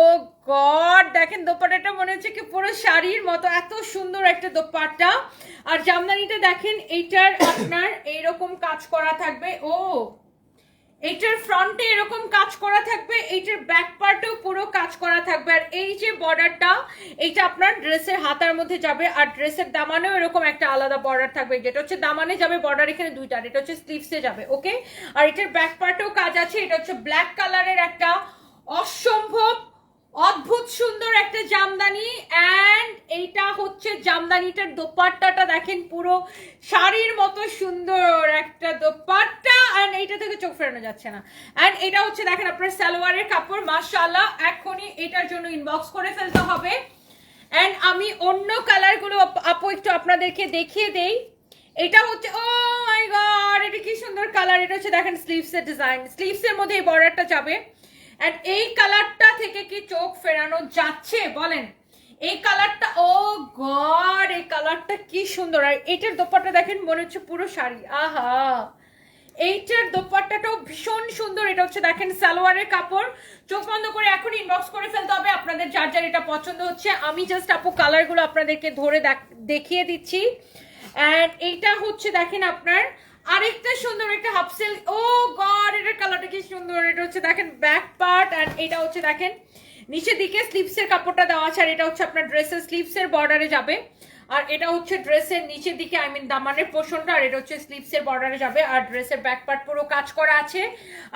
গড, দেখেন দোপাট্টাটা মনে হচ্ছে কি পুরো শাড়ির মতো, এত সুন্দর একটা দোপাট্টা। আর জামদানিটা দেখেন, এইটার আপনার এইরকম কাজ করা থাকবে। ও এইটার ফ্রন্টে এরকম কাজ করা থাকবে, এইটার ব্যাক পার্টেও পুরো কাজ করা থাকবে। আর এই যে বর্ডারটা, এইটা আপনার ড্রেসের হাতার মধ্যে যাবে, আর ড্রেসের দামানেও এরকম একটা আলাদা বর্ডার থাকবে, যেটা হচ্ছে দামানে যাবে বর্ডার এখানে দুইটা, এটা হচ্ছে স্লিভসে যাবে। ওকে, আর এটার ব্যাক পার্টেও কাজ আছে। এটা হচ্ছে ব্ল্যাক কালারের একটা অসম্ভব অদ্ভুত সুন্দর একটা জামদানি, অ্যান্ড এইটা হচ্ছে জামদানিটার দোপাট্টাটা দেখেন, পুরো শাড়ির মতো সুন্দর একটা দোপাট্টা, অ্যান্ড এইটা থেকে চোখ ফেরানো যাচ্ছে না। অ্যান্ড এটা হচ্ছে দেখেন আপনার সালোয়ারের কাপড়, মাশাআল্লাহ। এখনই এটার জন্য ইনবক্স করে ফেলতে হবে। অ্যান্ড আমি অন্য কালারগুলো আপু একটু আপনাদেরকে দেখিয়ে দেই। এটা হচ্ছে, ও মাই গড, এটা কি সুন্দর কালার। এটা হচ্ছে দেখেন স্লিভসের ডিজাইন, স্লিভসের মধ্যে এই বর্ডারটা যাবে। এন্ড এই কালারটা থেকে কি চোখ ফেরানো যাচ্ছে বলেন? এই কালারটা, ও গড, এই কালারটা কি সুন্দর। আর এটার দোপাট্টা দেখেন, মনে হচ্ছে পুরো শাড়ি। আহা, এইটার দোপাট্টাটাও ভীষণ সুন্দর। এটা হচ্ছে দেখেন সালোয়ারের কাপড়। চোখ বন্ধ করে এখন ইনবক্স করে ফেলতে হবে আপনাদের যার যার এটা পছন্দ হচ্ছে। আমি জাস্ট আপু কালারগুলো আপনাদেরকে ধরে দেখিয়ে দিচ্ছি। এন্ড এইটা হচ্ছে দেখেন আপনার আরেকটা সুন্দর একটা হাফ সিল্ক। ও গড, এটার কালারটা কি সুন্দর। এটা হচ্ছে দেখেন ব্যাক পার্ট, এন্ড এটা হচ্ছে দেখেন নিচের দিকে স্লিভসের কাপড়টা দেওয়া আছে। আর এটা হচ্ছে আপনার ড্রেসের স্লিভসের বর্ডারে যাবে। আর এটা হচ্ছে ড্রেসের নিচের দিকে, আই মিন দামানের পোর্শনটা। আর এটা হচ্ছে স্লিভসের বর্ডারে যাবে। আর ড্রেসের ব্যাক পার্ট পুরো কাজ করা আছে।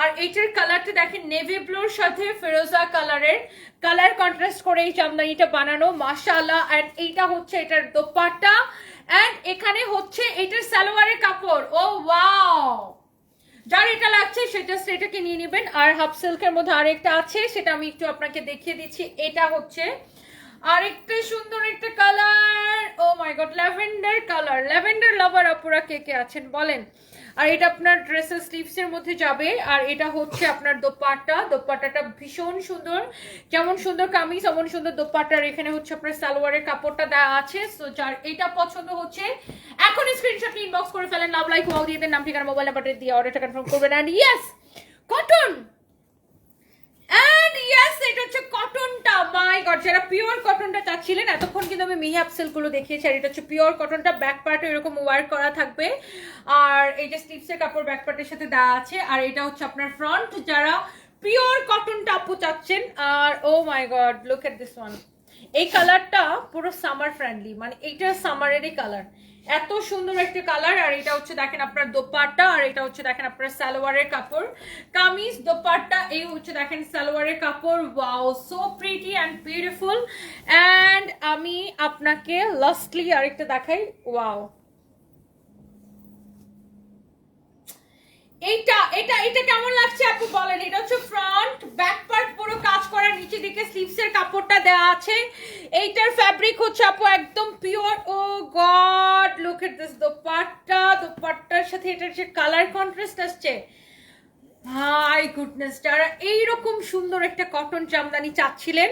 আর এইটার কালারটা দেখেন নেভি ব্লুর সাথে ফিরোজা কালারের কালার কন্ট্রাস্ট করে এই জামদানিটা বানানো, মাশাআল্লাহ। এন্ড এইটা হচ্ছে এটার দোপাট্টা, এন্ড এখানে হচ্ছে এটার সালোয়ারের কাপড়। ও ওয়াও, যার এটা লাগছে সেটা সেটাকে নিয়ে নেবেন। আর হাফ সিল্কের মধ্যে আরেকটা আছে, সেটা আমি একটু আপনাকে দেখিয়ে দিচ্ছি। এটা হচ্ছে আরেকটা সুন্দর একটা colour, O my god, lavender colour. Lavender লাভার আপুরা কে কে আছেন বলেন? আর এটা আপনার ড্রেসের স্লিভসের মধ্যে যাবে। আর এটা হচ্ছে আপনার দোপাট্টা, দোপাট্টাটা ভীষণ সুন্দর। যেমন সুন্দর কামিজ তেমন সুন্দর দোপাট্টার এখানে হচ্ছে আপনার সালোয়ারের কাপড়টা দেওয়া আছে। সো যার এটা পছন্দ হচ্ছে এখন স্ক্রিনশট ইনবক্স করে ফেলেন, লাভ লাইক ওয়াও দিয়ে দেন, নাম ঠিকানা মোবাইল নাম্বার দিয়ে অর্ডারটা কনফার্ম করবেন। And yes, cotton. And yes, এটা হচ্ছে কটনটা। মাই গড, যারা পিওর কটনটা চাচ্ছিলেন, এতক্ষণ কিন্তু আমি মিহি আপ সিল্ক গুলো দেখিয়েছি। আর এটা হচ্ছে পিওর কটনটা, ব্যাক পার্টে এরকম ওয়ার্ক করা থাকবে। আর এই যে স্লিভসের কাপড় ব্যাক পার্টের সাথে দেওয়া আছে। আর এটা হচ্ছে আপনার ফ্রন্ট, যারা পিওর কটনটা আপু চাচ্ছেন। আর oh my god, look at this one. এই কালারটা পুরো সামার ফ্রেন্ডলি, মানে এইটা সামারেরই কালার, এত সুন্দর একটা কালার। আর এটা হচ্ছে দেখেন আপনার দোপাট্টা, আর এটা হচ্ছে দেখেন আপনার সালোয়ারের কাপড়, কামিজ দোপাট্টা, এই হচ্ছে দেখেন সালোয়ারের কাপড়। Wow, so pretty and beautiful. And আমি আপনাকে লাস্টলি আরেকটা দেখাই। ওয়াও, এইটা এটা এটা কেমন লাগছে আপু বলেন? এটা হচ্ছে ফ্রন্ট, ব্যাক পার্ট পুরো কাজ করা, নিচে দিকে স্লিভসের কাপড়টা দেওয়া আছে। এইটার ফ্যাব্রিক হচ্ছে আপু একদম pure. Oh god, look at this dupatta, দোপাট্টার সাথে এটার যে কালার কন্ট্রাস্ট আসছে, হাই গুডনেস। যারা এইরকম সুন্দর একটা কটন জামদানি চাচ্ছিলেন,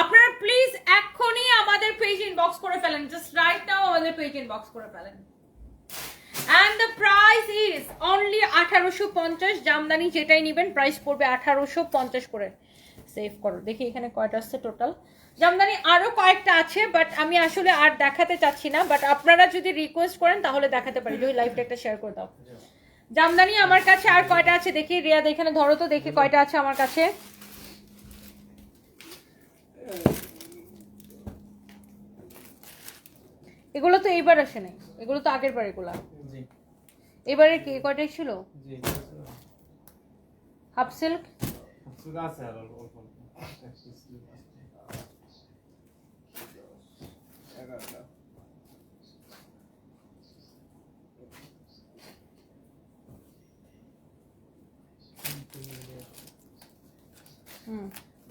আপনারা প্লিজ এখনই আমাদের পেজ ইনবক্স করে ফেলেন, জাস্ট রাইট নাও আমাদের পেজ ইনবক্স করে ফেলেন। And the price is only 1850। Jamdani যেটাই নেবেন প্রাইস পড়বে 1850 করে। সেভ করো, দেখি এখানে কয়টা আসছে টোটাল। জামদানি আরো কয়েকটা আছে, বাট আমি আসলে আর দেখাতে চাচ্ছি না, বাট আপনারা যদি রিকোয়েস্ট করেন তাহলে দেখাতে পারি। যদি লাইভটা একটা শেয়ার করে দাও। জামদানি আমার কাছে আর কয়টা আছে দেখি, রিয়াদ এখানে ধরো তো দেখি কয়টা আছে আমার কাছে। এগুলো তো এইবার আসে নাই, এগুলো তো আগের বার। এগুলা জি এবারে কি কয়টাই ছিল? জি হাফ সিল্ক সুগা আছে আর অল্প অল্প। 11টা হুম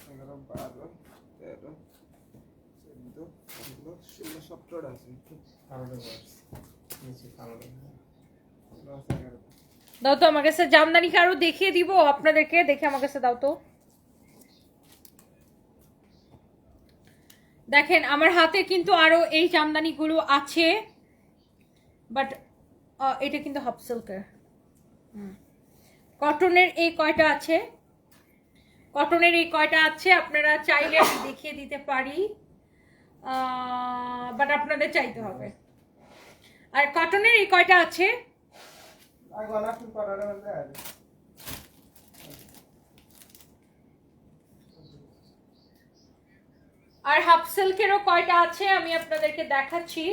11 12 13 14 15 16 17টা আছে কালোটা বস নিচে কালোটা আছে 11টা দাও তো আমার কাছে। জামদানি আরো দেখিয়ে দিব আপনাদেরকে, দেখে আমার কাছে দাও তো। দেখেন আমার হাতে কিন্তু আরো এই জামদানিগুলো আছে, বাট এটা কিন্তু হাফ সিল্কের। কটনের এই কয়টা আছে, কটনের এই কয়টা আছে, আপনারা চাইলে আমি দেখিয়ে দিতে পারি, বাট আপনাদের চাইতে হবে। আর কটনের এই কয়টা আছে, আগে গলা ফুল করার মধ্যে আছে আর হাফ সিল্কেরও কয়টা আছে আমি আপনাদেরকে দেখাচ্ছি।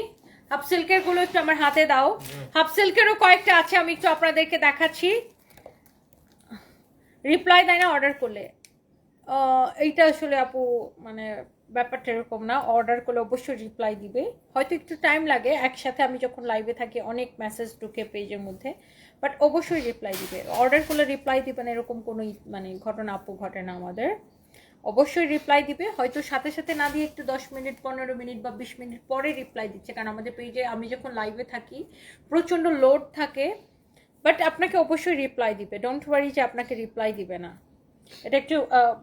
হাফ সিল্কের গুলো একটু আমার হাতে দাও। হাফ সিল্কেরও কয়েকটা আছে, আমি একটু আপনাদেরকে দেখাচ্ছি। রিপ্লাই দেয় না অর্ডার করলে। এইটা আসলে আপু মানে ব্যাপারটা এরকম না, অর্ডার করলে অবশ্যই রিপ্লাই দিবে, হয়তো একটু টাইম লাগে। একসাথে আমি যখন লাইভে থাকি অনেক মেসেজ ঢুকে পেজের মধ্যে, বাট অবশ্যই রিপ্লাই দিবে। অর্ডার করলে রিপ্লাই দিবে না এরকম কোনো মানে ঘটনা আপু ঘটে না আমাদের। অবশ্যই রিপ্লাই দিবে, হয়তো সাথে সাথে না দিয়ে একটু 10 মিনিট 15 মিনিট বা 20 মিনিট পরে রিপ্লাই দিচ্ছে, কারণ আমাদের পেজে আমি যখন লাইভে থাকি প্রচণ্ড লোড থাকে। বাট আপনাকে অবশ্যই রিপ্লাই দিবে, ডোন্ট ওয়ারি যে আপনাকে রিপ্লাই দিবে না। এটা একটু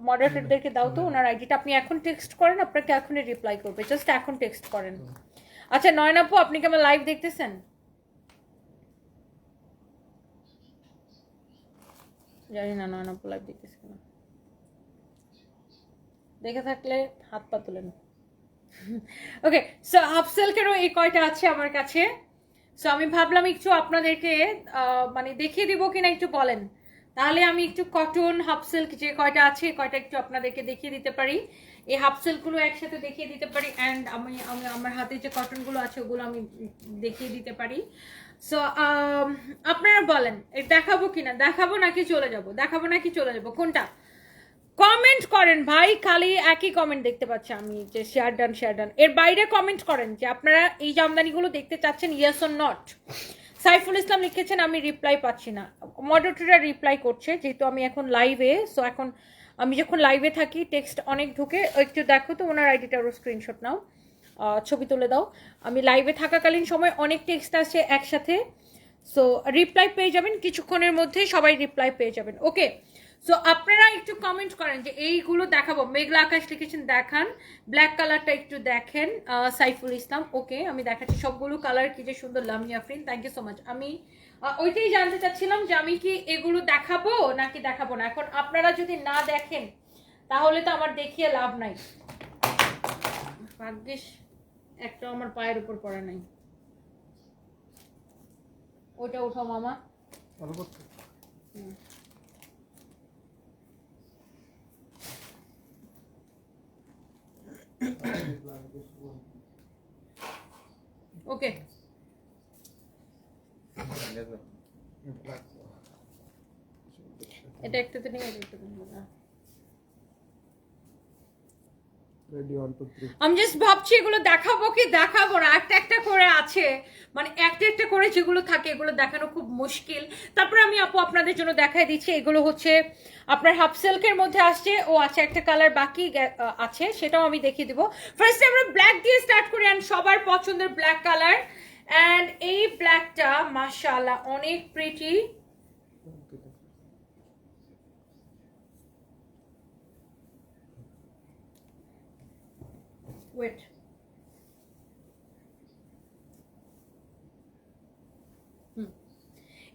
মডারেটরদেরকে দাও তো, ওনার আইডিটা। আপনি এখন টেক্সট করেন, আপনাকে এখনই রিপ্লাই করবে, জাস্ট এখন টেক্সট করেন। আচ্ছা নয়ন আপু, আপনি কি আমার লাইভ দেখতেছেন? জানি না নয়ন আপু লাইভ দেখতেছেন না, দেখে থাকলে হাত পা তুলেন। ওকে, সো হাফ সিল্কেরও এই কয়টা আছে আমার কাছে। সো আমি ভাবলাম একটু আপনাদেরকে মানে দেখিয়ে দিব কিনা একটু বলেন, তাহলে আমি একটু কটন হাফ সিল্ক যে কয়টা আছে কয়টা একটু আপনাদেরকে দেখিয়ে দিতে পারি। এই হাফ সিল্কগুলো একসাথে দেখিয়ে দিতে পারি, অ্যান্ড আমি আমি আমার হাতে যে কটনগুলো আছে ওগুলো আমি দেখিয়ে দিতে পারি। সো আপনারা বলেন দেখাবো কিনা, দেখাবো নাকি চলে যাব, দেখাবো নাকি চলে যাব, কোনটা? কমেন্ট করেন ভাই, খালি একই কমেন্ট দেখতে পাচ্ছি আমি যে শেয়ার ডান শেয়ার ডান। এর বাইরে কমেন্ট করেন যে আপনারা এই জামদানিগুলো দেখতে চাচ্ছেন, yes or not. Saiful Islam লিখেছেন আমি রিপ্লাই পাচ্ছি না। মডারেটররা রিপ্লাই করছে যেহেতু আমি এখন লাইভে। সো এখন আমি যখন লাইভে থাকি টেক্সট অনেক ঢুকে, একটু দেখো তো ওনার আইডিটারও স্ক্রিনশট নাও, ছবি তুলে দাও। আমি লাইভে থাকাকালীন সময় অনেক টেক্সট আসে একসাথে। সো রিপ্লাই পেয়ে যাবেন কিছুক্ষণের মধ্যেই, সবাই রিপ্লাই পেয়ে যাবেন। ওকে, সো আপনারা একটু কমেন্ট করেন যে এইগুলো দেখাবো। মেঘলা আকাশ লিখেছেন দেখান, ব্ল্যাক কালারটা একটু দেখেন। সাইফুল ইসলাম, ওকে আমি দেখাচ্ছি সবগুলো কালার, কি যে সুন্দর। Lamia Afrin, thank you so much. আমি ওইটাই জানতে চাচ্ছিলাম যে আমি কি এগুলো দেখাবো নাকি দেখাবো না। এখন আপনারা যদি না দেখেন তাহলে তো আমার দেখিয়ে লাভ নাই। ভাগ্যিস একটা আমার পায়ের উপর পড়ে নাই। ওটা উঠাও মামা। ভালো করতে ওকে, এটা একটাতে নিয়ে একটাতে নিয়ে না। রেডি 1 2 3 আমি জাস্ট ভাবছি এগুলো দেখাবো কি দেখাবো না, একটা একটা করে আছে, মানে একটা একটা করে যেগুলো থাকে এগুলো দেখানো খুব মুশকিল। তারপরে আমি আপু আপনাদের জন্য দেখাই দিচ্ছি, এগুলো হচ্ছে আপনার হাফ সিল্কের মধ্যে আসছে। ও আচ্ছা, একটা কালার বাকি আছে, সেটাও আমি দেখিয়ে দিব। ফার্স্টে আমরা ব্ল্যাক দিয়ে স্টার্ট করি, অ্যান্ড সবার পছন্দের ব্ল্যাক কালার। অ্যান্ড এই ব্ল্যাকটা মাশাআল্লাহ অনেক প্রিটি। ওয়েট,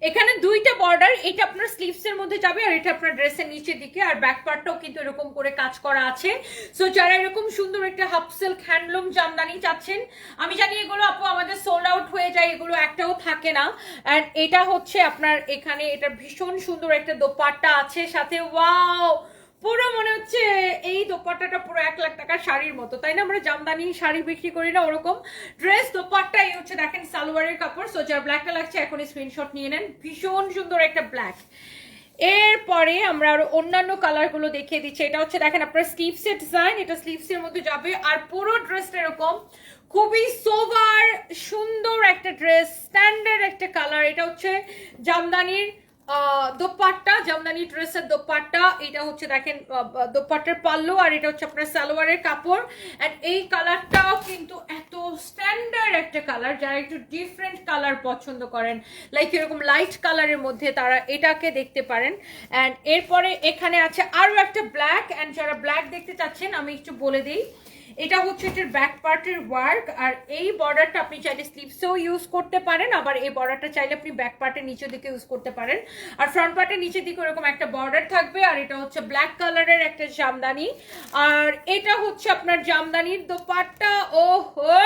এখানে দুইটা বর্ডার, এটা আপনার স্লিভস এর মধ্যে যাবে আর এটা আপনার ড্রেসের নিচের দিকে, আর ব্যাক পার্টটাও কিন্তু এরকম করে কাজ করা আছে। সো যারা এরকম সুন্দর একটা হাফ সিল্ক হ্যান্ডলুম জামদানি চাচ্ছেন, আমি জানি এগুলো আপু আমাদের সোল্ড আউট হয়ে যায়, এগুলো একটাও থাকে না। এন্ড এটা হচ্ছে আপনার এখানে এটা ভীষণ সুন্দর একটা দোপাট্টা আছে সাথে, ওয়াও পুরো মনে হচ্ছে এই দোপাট্টাটা পুরো 1 লাখ টাকার শাড়ির মতো, তাই না? আমরা জামদানি শাড়ি বিক্রি করি না ওরকম ড্রেস দোপাট্টা। এই হচ্ছে দেখেন সালোয়ারের কাপড়। সো যার ব্ল্যাকটা লাগছে এখনই স্ক্রিনশট নিয়ে নেন, ভীষণ সুন্দর একটা ব্ল্যাক। এরপরে আমরা আরো অন্যান্য কালার গুলো দেখিয়ে দিচ্ছি। এটা হচ্ছে দেখেন আপনার স্লিভস এর ডিজাইন, এটা স্লিভস এর মধ্যে যাবে আর পুরো ড্রেসটা এরকম খুবই সোভার সুন্দর একটা ড্রেস, স্ট্যান্ডার্ড একটা কালার। এটা হচ্ছে জামদানির দোপাট্টা, জামদানি ড্রেসের দোপাট্টা। এটা হচ্ছে দেখেন দোপাট্টার পাল্লু আর এটা হচ্ছে আপনার সালোয়ারের কাপড়। এন্ড এই কালারটাও কিন্তু এত স্ট্যান্ডার্ড একটা কালার, যারা একটু ডিফারেন্ট কালার পছন্দ করেন লাইক এরকম লাইট কালারের মধ্যে তারা এটাকে দেখতে পারেন। এন্ড এরপরে এখানে আছে আরো একটা ব্ল্যাক, এন্ড যারা ব্ল্যাক দেখতে চাচ্ছেন আমি একটু বলে দিই, এটা হচ্ছে এটার ব্যাক পার্টের ওয়ার্ক আর এই বর্ডারটা আপনি চাইলে স্লিভসেও ইউজ করতে পারেন, আবার এই বর্ডারটা চাইলে আপনি ব্যাক পার্টের নিচের দিকে ইউজ করতে পারেন। আর ফ্রন্ট পার্টের নিচের দিকে এরকম একটা বর্ডার থাকবে আর এটা হচ্ছে ব্ল্যাক কালারের একটা জামদানি। আর এটা হচ্ছে আপনার জামদানির দোপাট্টা। ওহো,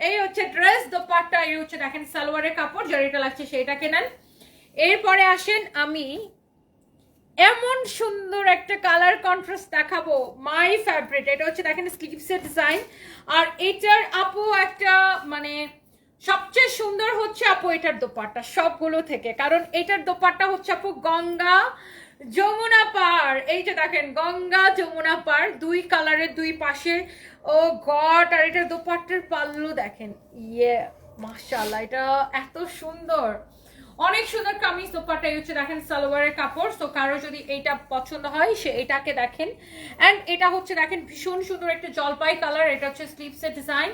এই হচ্ছে ড্রেস দোপাট্টা, এই হচ্ছে দেখেন সালোয়ারের কাপড়, যার এটা লাগছে সেটাকে নেন। এরপরে আসেন আমি এমন সুন্দর একটা কালার কন্ট্রাস্ট দেখাবো, মাই ফেভারিট। এটা হচ্ছে দেখেন স্লিভসের ডিজাইন আর এটার আপু একটা মানে সবচেয়ে সুন্দর হচ্ছে আপু এটার দোপাট্টা সবগুলো থেকে, কারণ এটার দোপাট্টা হচ্ছে আপু গঙ্গা যমুনা পার। এই যে দেখেন গঙ্গা যমুনা পার, দুই কালারের দুই পাশে, ও গড। আর এটার দোপাট্টার পাল্লু দেখেন, ইয়ে মাশাআল্লাহ, এটা এত সুন্দর, অনেক সুন্দর কামিজ দোপাট্টা। হচ্ছে দেখেন সালোয়ারের কাপড়। তো কারো যদি এইটা পছন্দ হয় সে এটাকে দেখেন। এন্ড এটা হচ্ছে দেখেন ভীষণ সুন্দর একটা জলপাই কালার, এটা হচ্ছে স্লিভসের ডিজাইন।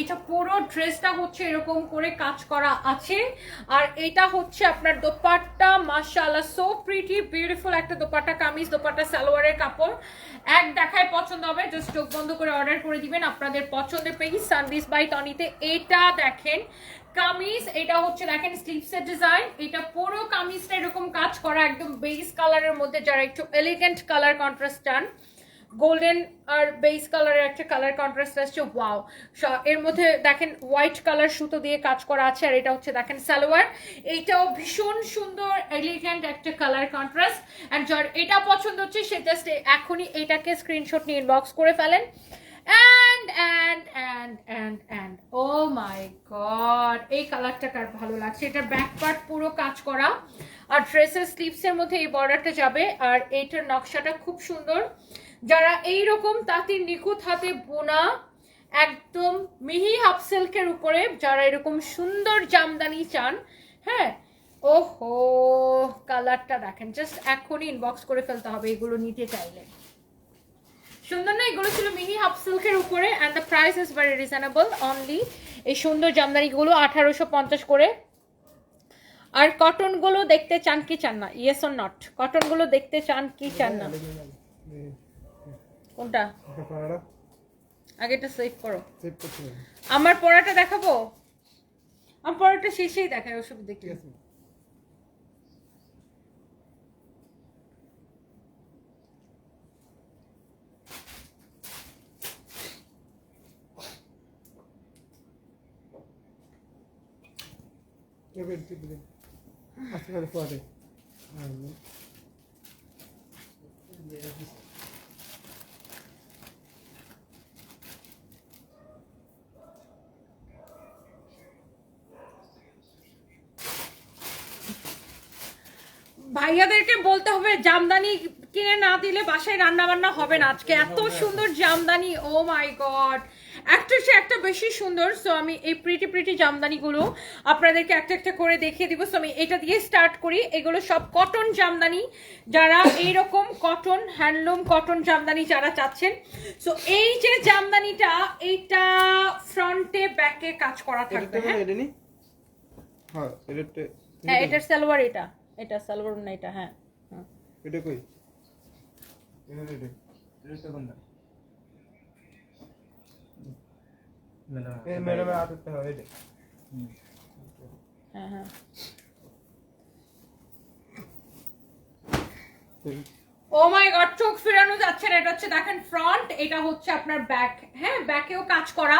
এটা পুরো ড্রেসটা হচ্ছে এরকম করে কাজ করা আছে আর এটা হচ্ছে আপনার দোপাট্টা, মাশাআল্লাহ সো প্রিটি বিউটিফুল একটা দোপাট্টা, কামিজ দোপাট্টা সালোয়ারের কাপড়। এক দেখায় পছন্দ হবে, জাস্ট চোখ বন্ধ করে অর্ডার করে দিবেন আপনাদের পছন্দের পেজ সানবিস বাই টনিতে। এটা দেখেন কামিজ, এটা হচ্ছে দেখেন স্লিভসের ডিজাইন, এটা পুরো কামিজটা এরকম কাজ করা একদম বেস কালারের মধ্যে, যারা একটু এলিগেন্ট কালার কন্ট্রাস্ট চান, গোল্ডেন আর বেস কালারের একটা কালার কন্ট্রাস্ট আসছে, ওয়াও। এর মধ্যে দেখেন হোয়াইট কালার সুতো দিয়ে কাজ করা আছে আর এটা হচ্ছে দেখেন সালোয়ার, এইটাও ভীষণ সুন্দর এলিগেন্ট একটা কালার কন্ট্রাস্ট। এন্ড যার এটা পছন্দ হচ্ছে সে জাস্ট এখনই এটাকে স্ক্রিনশট নিয়ে ইনবক্স করে ফেলেন। and oh my god, এই কালারটা কার ভালো লাগছে। এটার ব্যাক পার্ট পুরো কাজ করা আর ড্রেসের স্লিভস এর মধ্যে এই বর্ডারটা যাবে আর এইটার নকশাটা খুব সুন্দর। যারা এইরকম তাঁতির নিখুঁত হাতে বোনা একদম মিহি হাফ সিল্কের উপরে যারা এরকম সুন্দর জামদানি চান, হ্যাঁ, ওহো কালারটা দেখেন, জাস্ট এখনই ইনবক্স করে ফেলতে হবে এগুলো নিতে চাইলে। সুন্দর না? এগুলো ছিল মিনি হাফ সিল্কের উপরে and the price is very reasonable only. এই সুন্দর জামদানিগুলো 1850 করে। আর কটনগুলো দেখতে চান কি চান না? Yes or not? কটনগুলো দেখতে চান কি চান না? কোনটা? আগে এটা সেভ করো। আমার পরাটা দেখাবো, আমার পরাটা শেষেই দেখায়, অসুবিধা কি? ভাইয়াদেরকে বলতে হবে জামদানি কিনে না দিলে বাসায় রান্না বান্না হবে না আজকে। এত সুন্দর জামদানি, ও মাই গড, একটা সে একটা বেশি সুন্দর। সো আমি এই প্রিটি জামদানিগুলো আপনাদেরকে একটা একটা করে দেখিয়ে দিব। সো আমি এটা দিয়ে স্টার্ট করি। এগুলো সব কটন জামদানি, যারা এইরকম কটন হ্যান্ডলুম কটন জামদানি যারা চাচ্ছেন। সো এই যে জামদানিটা, এইটা ফ্রন্টে ব্যাকে কাজ করা থাকবে। হ্যাঁ এটার সালোয়ার, এটা সালোয়ার না, এটা হ্যাঁ এটা কই? এটা কোনটা? ম্যাডাম আটতে হবে এটা। হ্যাঁ ও মাই গড, চোখ ফেরানো যাচ্ছে না। এটা হচ্ছে দেখেন ফ্রন্ট, এটা হচ্ছে আপনার ব্যাক। হ্যাঁ, ব্যাকেও কাজ করা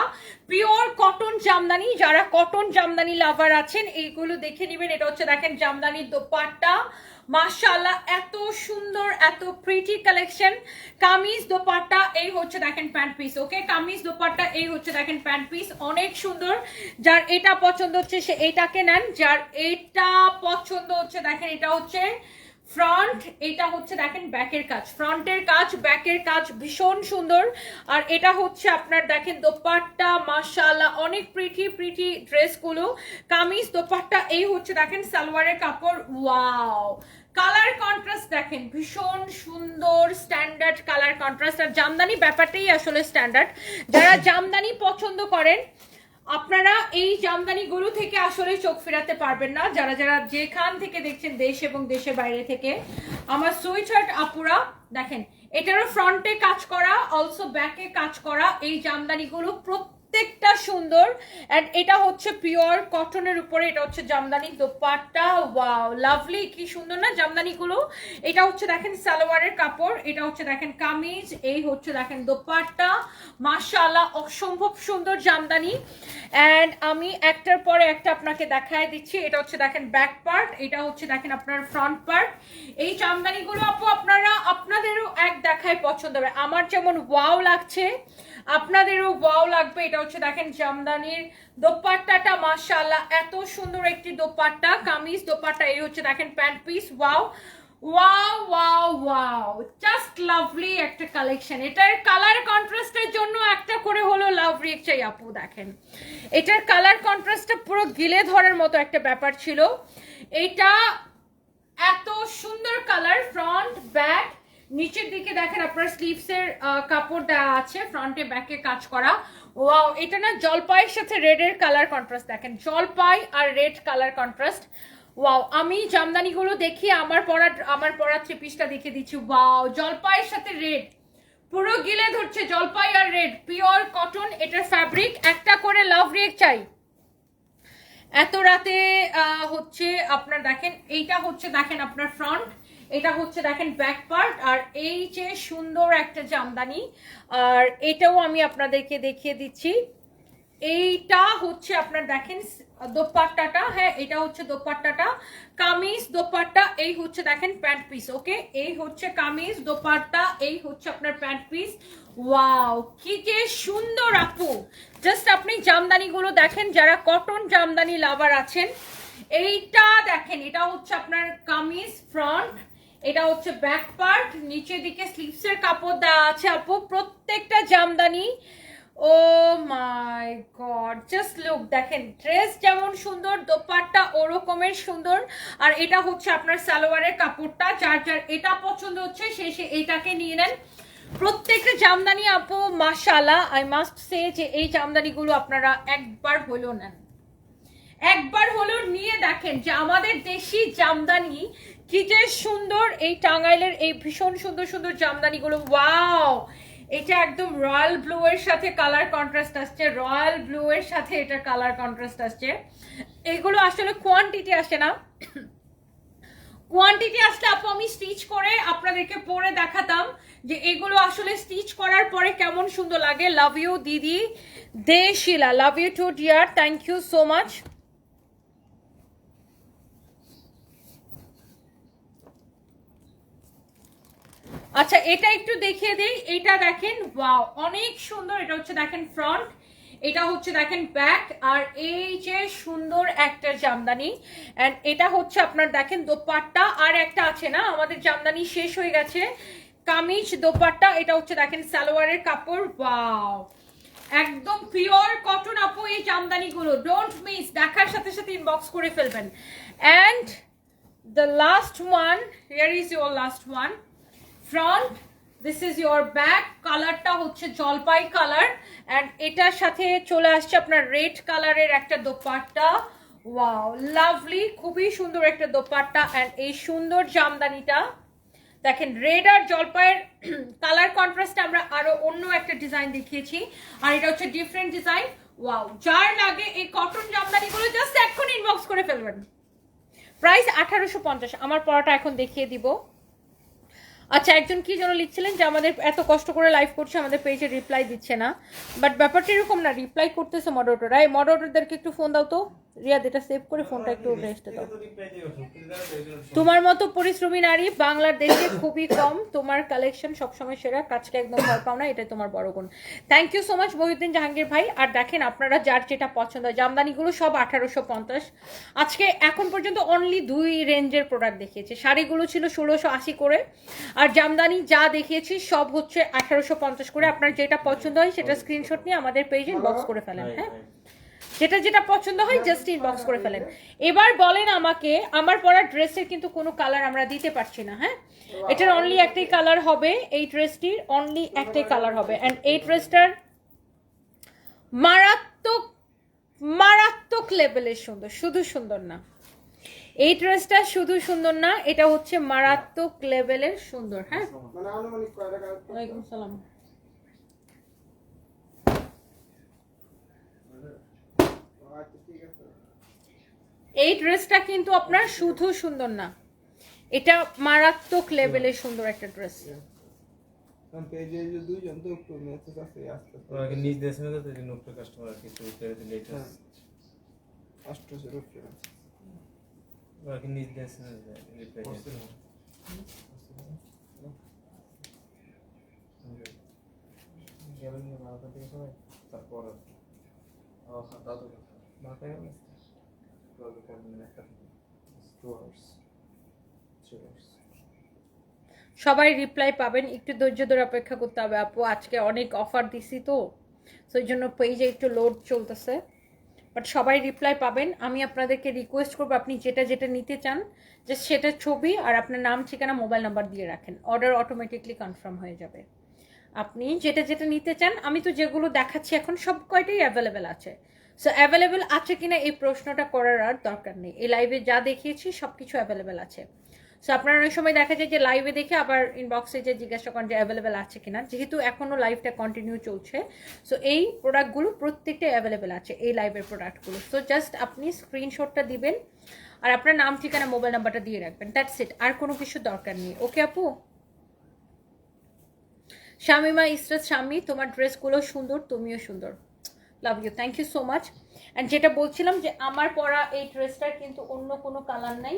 পিওর কটন জামদানি। যারা কটন জামদানি লাভার আছেন এইগুলো দেখে নেবেন। এটা হচ্ছে দেখেন জামদানির দোপাট্টা, মাশাআল্লাহ এত সুন্দর, এত প্রিটি কালেকশন। কামিজ দোপাট্টা, এই হচ্ছে দেখেন প্যান্ট পিস। ওকে, কামিজ দোপাট্টা, এই হচ্ছে দেখেন প্যান্ট পিস, অনেক সুন্দর। যার এটা পছন্দ হচ্ছে সে এইটাকে নেন, যার এটা পছন্দ হচ্ছে দেখেন এটা হচ্ছে ফ্রন্ট, এটা হচ্ছে দেখেন ব্যাকের কাজ, ফ্রন্টের কাজ ব্যাকের কাজ ভীষণ সুন্দর। আর এটা হচ্ছে আপনার দেখেন দোপাট্টা, মাশাআল্লাহ অনেক প্রিটি ড্রেসগুলো। কামিজ দোপাট্টা, এই হচ্ছে দেখেন সালোয়ারের কাপড়। ওয়াও, কালার কন্ট্রাস্ট দেখেন ভীষণ সুন্দর, স্ট্যান্ডার্ড কালার কন্ট্রাস্ট। আর জামদানি ব্যাপারটাই আসলে স্ট্যান্ডার্ড। যারা জামদানি পছন্দ করেন আপনারা এই জামদানিগুলো থেকে আসলে চোখ ফেরাতে পারবেন না। যারা যারা যেখান থেকে দেখছেন, দেশ এবং দেশের বাইরে থেকে, আমার সুইট হার্ট আপুরা দেখেন, এটারও ফ্রন্টে কাজ করা, অলসো ব্যাকে কাজ করা। এই জামদানিগুলো প্রত্যেকটা সুন্দর। এন্ড এটা হচ্ছে পিওর কটনের উপরে, এটা হচ্ছে জামদানি দোপাট্টা। ওয়াও, লাভলি, কি সুন্দর না জামদানিগুলো। এটা হচ্ছে দেখেন সালোয়ারের কাপড়, এটা হচ্ছে দেখেন কামিজ, এই হচ্ছে দেখেন দোপাট্টা। মাশাআল্লাহ অসম্ভব সুন্দর জামদানি। এন্ড আমি একটার পরে একটা আপনাকে দেখায় দিচ্ছি। এটা হচ্ছে দেখেন ব্যাক পার্ট, এটা হচ্ছে দেখেন আপনার ফ্রন্ট পার্ট। এই জামদানিগুলো আপু আপনারা আপনাদেরও এক দেখায় পছন্দ হবে। আমার যেমন ওয়াও লাগছে আপনাদেরও ওয়াও লাগবে। এটা হচ্ছে দেখেন জামদানির দোপাট্টাটা, মাশাআল্লাহ এত সুন্দর একটি দোপাট্টা, কামিজ দোপাট্টা, এই হচ্ছে দেখেন pant piece. Wow wow wow wow, just lovely একটা কালেকশন। এটার কালার কন্ট্রাস্টের জন্য একটা করে হলো লাভ রিয়েক্ট চাই আপু। দেখেন এটার কালার কন্ট্রাস্টটা পুরো গিলে ধরার মতো একটা ব্যাপার ছিল। এটা এত সুন্দর কালার, ফ্রন্ট ব্যাক, নিচের দিকে দেখেন আপনার স্লিভস এর কাপড় দেওয়া আছে, ফ্রন্টে ব্যাকে কাজ করা। ওয়াও, এটা না জলপাইয়ের সাথে রেড এর কালার কন্ট্রাস্ট দেখেন, জলপাই আর রেড কালার কন্ট্রাস্ট। ওয়াও, আমি জামদানিগুলো দেখি আমার পরা থ্রি পিসটা দেখে দিচ্ছি। ওয়াও, জলপাইয়ের সাথে রেড পুরো গিলে ধরছে, জলপাই আর রেড, পিওর কটন এটার ফ্যাব্রিক। একটা করে লাভ রিয়েক্ট চাই এত রাতে। হচ্ছে আপনার দেখেন, এইটা হচ্ছে দেখেন আপনার ফ্রন্ট, এটা হচ্ছে দেখেন ব্যাক পার্ট। আর এই যে সুন্দর একটা জামদানি, আর এটাও আমি আপনাদেরকে দেখিয়ে দিচ্ছি। এইটা হচ্ছে আপনার দেখেন দোপাট্টাটা। হ্যাঁ, এটা হচ্ছে দোপাট্টাটা, কামিজ দোপাট্টা, এই হচ্ছে দেখেন প্যান্ট পিস। ওকে, এই হচ্ছে কামিজ দোপাট্টা, এই হচ্ছে আপনার প্যান্ট পিস। ওয়াও, কি যে সুন্দর আপু। জাস্ট আপনি জামদানিগুলো দেখেন, যারা কটন জামদানি লাভার আছেন। এইটা দেখেন, এটা হচ্ছে আপনার কামিজ ফ্রন্ট, এটা হচ্ছে ব্যাক পার্ট, নিচের দিকে স্লিভসের কাপড় দেওয়া আছে আপু। প্রত্যেকটা জামদানি, ও মাই গড, জাস্ট লুক। দেখেন ড্রেস যেমন সুন্দর, দোপাট্টা ওরকমের সুন্দর। আর এটা হচ্ছে আপনার সালোয়ারের কাপড়টা। যার যার এটা পছন্দ হচ্ছে সে এটাকে নিয়ে নেন। প্রত্যেকটা জামদানি আপু মাশাআল্লাহ, আই মাস্ট সে যে এই জামদানিগুলো আপনারা একবার হলো নেন, একবার হলো নিয়ে দেখেন যে আমাদের দেশি জামদানি কি যে সুন্দর। এই টাঙ্গাইলের এই ভীষণ সুন্দর সুন্দর জামদানিগুলো। ওয়াও, এটা একদম রয়্যাল ব্লু এর সাথে কালার কন্ট্রাস্ট আসছে, রয়্যাল ব্লু এর সাথে এটা কালার কন্ট্রাস্ট আসছে। এগুলো আসলে কোয়ান্টিটি আসে না, কোয়ান্টিটি আসলে আপু আমি স্টিচ করে আপনাদেরকে পরে দেখাতাম যে এগুলো আসলে স্টিচ করার পরে কেমন সুন্দর লাগে। লাভ ইউ দিদি দেশিলা, love you too dear, thank you so much. আচ্ছা, এটা একটু দেখিয়ে দিই। এটা দেখেন, ওয়াও অনেক সুন্দর। এটা হচ্ছে দেখেন ফ্রন্ট, এটা হচ্ছে দেখেন ব্যাক। আর এই যে সুন্দর একটা জামদানি, এন্ড এটা হচ্ছে আপনার দেখেন দোপাট্টা। আর একটা আছে না, আমাদের জামদানি শেষ হয়ে গেছে, কামিজ দোপাট্টা। এটা হচ্ছে দেখেন সালোয়ারের কাপড়। ওয়াও, একদম পিওর কটন আপু এই জামদানিগুলো, ডোন্ট মিস, দেখার সাথে সাথে ইনবক্স করে ফেলবেন। And the last one, here is your last one. Front, this is your back, কালারটা হচ্ছে জলপাই কালার। এন্ড এটার সাথে চলে আসছে আপনার রেড কালারের একটা দোপাট্টা। ওয়াও, লাভলি, খুবই সুন্দর একটা দোপাট্টা। এন্ড এই সুন্দর জামদানিটা দেখেন, রেড আর জলপাইয়ের কালার কন্ট্রাস্টে আমরা আরো অন্য একটা ডিজাইন দেখিয়েছি, আর এটা হচ্ছে ডিফারেন্ট ডিজাইন। ওয়াও, যার লাগে এই কটন জামদানিগুলো জাস্ট এখন ইনবক্স করে ফেলবেন। প্রাইস 1850। আমার পরাটা এখন দেখিয়ে দিব। আচ্ছা, একজন কি যেন লিখছিলেন যে আমাদের এত কষ্ট করে লাইভ করছে, আমাদের পেজে রিপ্লাই দিচ্ছে না। বাট ব্যাপারটা এরকম না, রিপ্লাই করতেছে মডারেটর। এই মডারেটরদেরকে একটু ফোন দাও তো। রিয়াদ, এটা সেভ করে ফোনটা একটু রেস্টে দাও। তোমার মতো পরিশ্রমী নারী বাংলাদেশে খুবই কম। তোমার কালেকশন সবসময় সেরা, কাজকে একদম ভয় পাও না, এটাই তোমার বড় গুণ। Thank you so much Mohiuddin Jahangir ভাই। আর দেখেন, আপনারা যার যেটা পছন্দ হয়, জামদানিগুলো সব 1850। আজকে এখন পর্যন্ত অনলি 2 রেঞ্জের প্রোডাক্ট দেখিয়েছে। শাড়িগুলো ছিল 1680 করে, আর জামদানি যা দেখিয়েছি সব হচ্ছে 1850 করে। আপনার যেটা পছন্দ হয় সেটা স্ক্রিনশট নিয়ে আমাদের পেজে ইনবক্স করে ফেলেন। হ্যাঁ, যেটা যেটা পছন্দ হয় জাস্ট ইনবক্স করে ফেলেন। এবার বলেন আমাকে, আমার পরা ড্রেসের কিন্তু কোনো কালার আমরা দিতে পারছি না। হ্যাঁ, এটার অনলি একটাই কালার হবে, এই ড্রেসটির অনলি একটাই কালার হবে। অ্যান্ড এই ড্রেসটার মারাত্মক মারাত্মক লেভেলের সুন্দর, শুধু সুন্দর না, এই ড্রেসটা শুধু সুন্দর না, এটা হচ্ছে মারাত্মক লেভেলের সুন্দর। হ্যাঁ, ওয়ালাইকুম সালাম। এই ড্রেসটা কিন্তু আপনার শুধু সুন্দর না, এটা মারাত্মক লেভেলের সুন্দর একটা ড্রেস। কারণ পেজে যে দুইজন তো একটু মেসেজ আছে আসতে ওকে নিজ দেশে না তো এই নোটটা কাস্টমার আর কিছু করে দিলে এটা 800 রুপিয়া ওকে নিজ দেশে না রিপ্লাই গেলেন না বারোটা থেকে সবাই তারপর খাতা তো মাথায় গেল প্রবলেম করবেন একটা 2 আওয়ার্স 3 আওয়ার্স সবাই রিপ্লাই পাবেন, একটু ধৈর্য ধরে অপেক্ষা করতে হবে আপু। আজকে অনেক অফার দিছি তো, সেই জন্য পেজে একটু লোড চলতেছে, বাট সবাই রিপ্লাই পাবেন। আমি আপনাদেরকে রিকোয়েস্ট করবো, আপনি যেটা যেটা নিতে চান জাস্ট সেটা ছবি আর আপনার নাম, ঠিকানা, মোবাইল নাম্বার দিয়ে রাখেন, অর্ডার অটোমেটিকলি কনফার্ম হয়ে যাবে। আপনি যেটা যেটা নিতে চান, আমি তো যেগুলো দেখাচ্ছি এখন সব কয়টাই অ্যাভেলেবেল আছে। সো অ্যাভেলেবেল আছে কিনা এই প্রশ্নটা করার আর দরকার নেই, এই লাইভে যা দেখিয়েছি সব কিছু অ্যাভেলেবেল আছে। সো আপনার অনেক সময় দেখা যায় যে লাইভে দেখে আবার ইনবক্সে যে জিজ্ঞাসা করেন যে অ্যাভেলেবেল আছে কিনা, যেহেতু এখনও লাইভটা কন্টিনিউ চলছে। সো এই প্রোডাক্টগুলো প্রত্যেকটা অ্যাভেলেবেল আছে, এই লাইভের প্রোডাক্টগুলো। সো জাস্ট আপনি স্ক্রিনশটটা দিবেন আর আপনার নাম, ঠিকানা, মোবাইল নাম্বারটা দিয়ে রাখবেন, দ্যাটস ইট, আর কোনো কিছু দরকার নেই। ওকে আপু? শামিমা ইসরাত শামি, তোমার ড্রেসগুলো সুন্দর, তুমিও সুন্দর, love you, thank you so much. And যেটা বলছিলাম যে আমার পরা এই ড্রেসটার কিন্তু অন্য কোনো কালার নাই,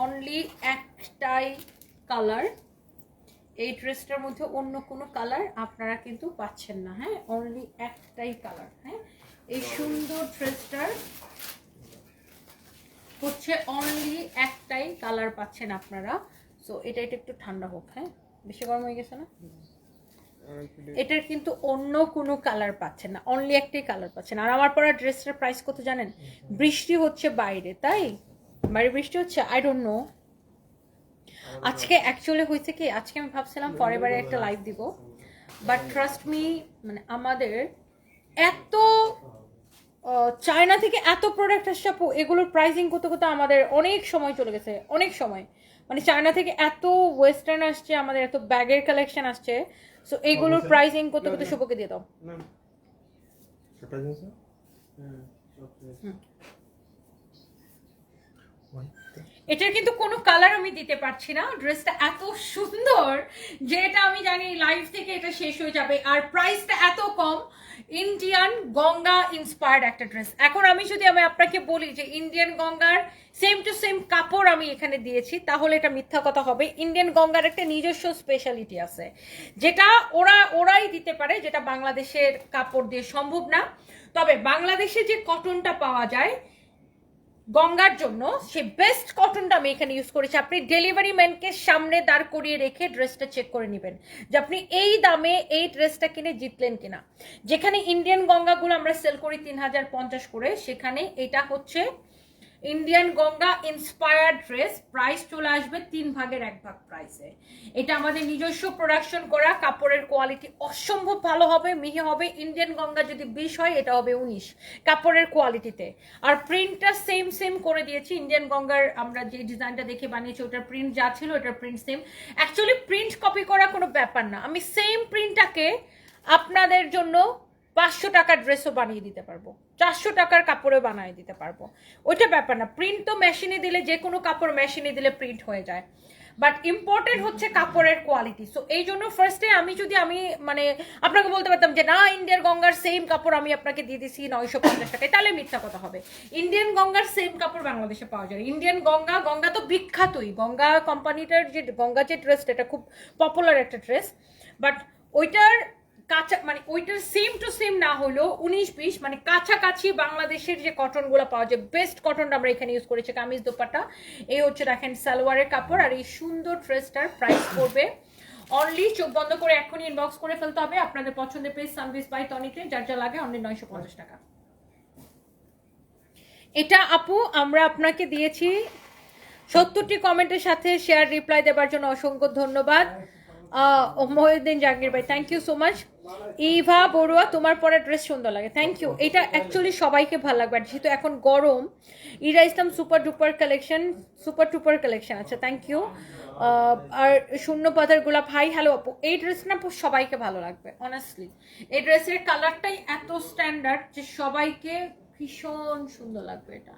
অনলি একটাই কালার। এই ড্রেসটার মধ্যে অন্য কোনো কালার আপনারা কিন্তু পাচ্ছেন না। হ্যাঁ, অনলি একটাই কালার। হ্যাঁ, এই সুন্দর ড্রেসটার হচ্ছে অনলি একটাই কালার পাচ্ছেন আপনারা। সো এটা একটু ঠান্ডা হোক। হ্যাঁ, বেশি গরম হয়ে গেছে না? এটার কিন্তু অন্য কোনো কালার পাচ্ছেন না, অনলি একটাই কালার পাচ্ছেন। আর আমার পরা ড্রেসটার প্রাইস কত জানেন? বৃষ্টি হচ্ছে বাইরে, তাই বাইরে বৃষ্টি হচ্ছে, আই ডোন্ট নো। আজকে অ্যাকচুয়ালি হয়েছে কি, আজকে আমি ভাবছিলাম ফরএভারে একটা লাইভ দিব, বাট ট্রাস্ট মি, মানে আমাদের এত চায়না থেকে এত প্রোডাক্ট আসছে আপু, এগুলোর প্রাইসিং করতে করতে আমাদের অনেক সময় চলে গেছে, অনেক সময়। মানে চায়না থেকে এত ওয়েস্টার্ন আসছে, আমাদের এত ব্যাগের কালেকশন আসছে, সো এইগুলোর প্রাইসিং করতে করতে শুভকে দিয়ে দাও। সেটা জিনিস এটার কিন্তু কোনো কালার আমি দিতে পারছি না, ড্রেসটা এত সুন্দর যে এটা আমি জানি লাইভ থেকে এটা শেষ হয়ে যাবে। আর প্রাইসটা এত কম, ইন্ডিয়ান গঙ্গা ইন্সপায়ার্ড একটা ড্রেস। এখন আমি যদি আপনাকে বলি যে ইন্ডিয়ান গঙ্গার সেম টু সেম কাপড় আমি এখানে দিয়েছি, তাহলে এটা মিথ্যা কথা হবে। ইন্ডিয়ান গঙ্গার একটা নিজস্ব স্পেশালিটি আছে, যেটা ওরাই দিতে পারে, যেটা বাংলাদেশের কাপড় দিয়ে সম্ভব না। তবে বাংলাদেশে যে কটনটা পাওয়া যায় গঙ্গার জন্য, সে বেস্ট কটনটা আমি এখানে ইউজ করেছি। আপনি ডেলিভারি ম্যানকে সামনে দাঁড় করিয়ে রেখে ড্রেসটা চেক করে নেবেন যে আপনি এই দামে এই ড্রেসটা কিনে জিতলেন কিনা। যেখানে ইন্ডিয়ান গঙ্গাগুলো আমরা সেল করি 3050 করে, সেখানে এটা হচ্ছে Indian Ganga inspired dress, price চলে আসবে 3 ভাগের 1 ভাগ প্রাইসে। এটা আমাদের নিজস্ব প্রোডাকশন করা, কাপড়ের কোয়ালিটি অসম্ভব ভালো হবে, মিহি হবে। ইন্ডিয়ান গঙ্গা যদি 20 হয়, এটা হবে 19 কাপড়ের কোয়ালিটিতে। আর প্রিন্টটা সেম করে দিয়েছি। ইন্ডিয়ান গঙ্গার আমরা যে ডিজাইনটা দেখে বানিয়েছি, ওটার প্রিন্ট যা ছিল ওটার print same. Actually print copy করা কোনো ব্যাপার না, আমি সেম প্রিন্টটাকে আপনাদের জন্য 500 টাকার ড্রেসও বানিয়ে দিতে পারবো, 400 টাকার কাপড়ে বানিয়ে দিতে পারবো, ওইটা ব্যাপার না। প্রিন্ট তো মেশিনে দিলে, যে কোনো কাপড় মেশিনে দিলে প্রিন্ট হয়ে যায়। বাট ইম্পর্টেন্ট হচ্ছে কাপড়ের কোয়ালিটি। সো এই জন্য ফার্স্টে আমি মানে আপনাকে বলতে পারতাম যে না ইন্ডিয়ান গঙ্গার সেম কাপড় আমি আপনাকে দিয়ে দিছি 950 টাকায়, তাহলে মিথ্যা কথা হবে। ইন্ডিয়ান গঙ্গার সেম কাপড় বাংলাদেশে পাওয়া যায়। ইন্ডিয়ান গঙ্গা তো বিখ্যাতই, গঙ্গা কোম্পানিটার যে গঙ্গা যে ড্রেসটা, এটা খুব পপুলার একটা ড্রেস। বাট ওইটার কাঁচা মানে ওইটার সেম টু সেম না হলেও 19-20 মানে কাছাকাছি বাংলাদেশের যে কটনগুলো পাওয়া যায়, বেস্ট কটনটা আমরা এখানে ইউজ করেছি। কামিজ দোপাট্টা, এই হচ্ছে দেখেন সালোয়ারের কাপড়। আর এই সুন্দর ড্রেসটার প্রাইস পড়বে অনলি, চোখ বন্ধ করে এখনই ইনবক্স করে ফেলতে হবে আপনাদের পছন্দের পেজ সানভিস বাই তনিকে, যার যা লাগে অনলি 950 টাকা। এটা আপু আমরা আপনাকে দিয়েছি 70টি কমেন্টের সাথে শেয়ার রিপ্লাই দেওয়ার জন্য অসংখ্য ধন্যবাদ। মহিউদ্দিন জাহাঙ্গীর ভাই, thank you so much. Eva Barua, তোমার পরে ড্রেস সুন্দর লাগে, থ্যাংক ইউ। এটা অ্যাকচুয়ালি সবাইকে ভালো লাগবে, আর যেহেতু এখন গরম। ইরা ইসলাম সুপার ডুপার কালেকশন, আচ্ছা থ্যাংক ইউ। আর শূন্য পাতার গোলাপ, হাই হ্যালো আপু। এই ড্রেসটা না সবাইকে ভালো লাগবে অনেস্টলি। এই ড্রেসের কালারটাই এত স্ট্যান্ডার্ড যে সবাইকে ভীষণ সুন্দর লাগবে এটা।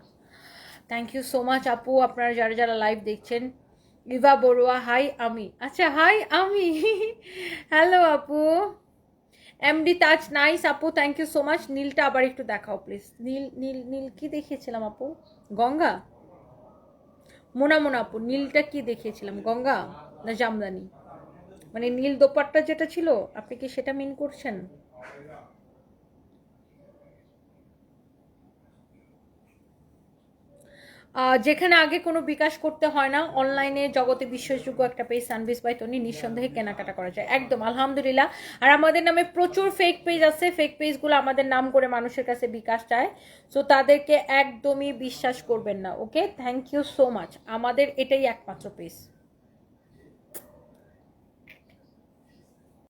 থ্যাংক ইউ সো মাচ আপু, আপনারা যারা যারা লাইভ দেখছেন। ইভা বড়ুয়া, হাই আমি, আচ্ছা হাই আমি, হ্যালো আপু। এমডি তাজ, নাইস আপু, থ্যাংক ইউ সো মাচ। নীলটা আবার একটু দেখাও প্লিজ। নীল নীল নীল কি দেখিয়েছিলাম আপু? গঙ্গা? মোনা আপু, নীলটা কি দেখিয়েছিলাম, গঙ্গা না জামদানি? মানে নীল দোপাট্টা যেটা ছিল, আপনি কি সেটা মিন করছেন? যেখানে আগে কোনো বিকাশ করতে হয় না, অনলাইনে জগতে বিশ্বাসযোগ্য একটা পেজ সানভিস বাই তনি, নিঃসন্দেহে কেনাকাটা করা যায় একদম আলহামদুলিল্লাহ। আর আমাদের নামে প্রচুর ফেক পেজ আছে, ফেক পেজগুলো আমাদের নাম করে মানুষের কাছে বিকাশ চায়, সো তাদেরকে একদমই বিশ্বাস করবেন না। ওকে, থ্যাংক ইউ সো মাচ। আমাদের এটাই একমাত্র পেজ।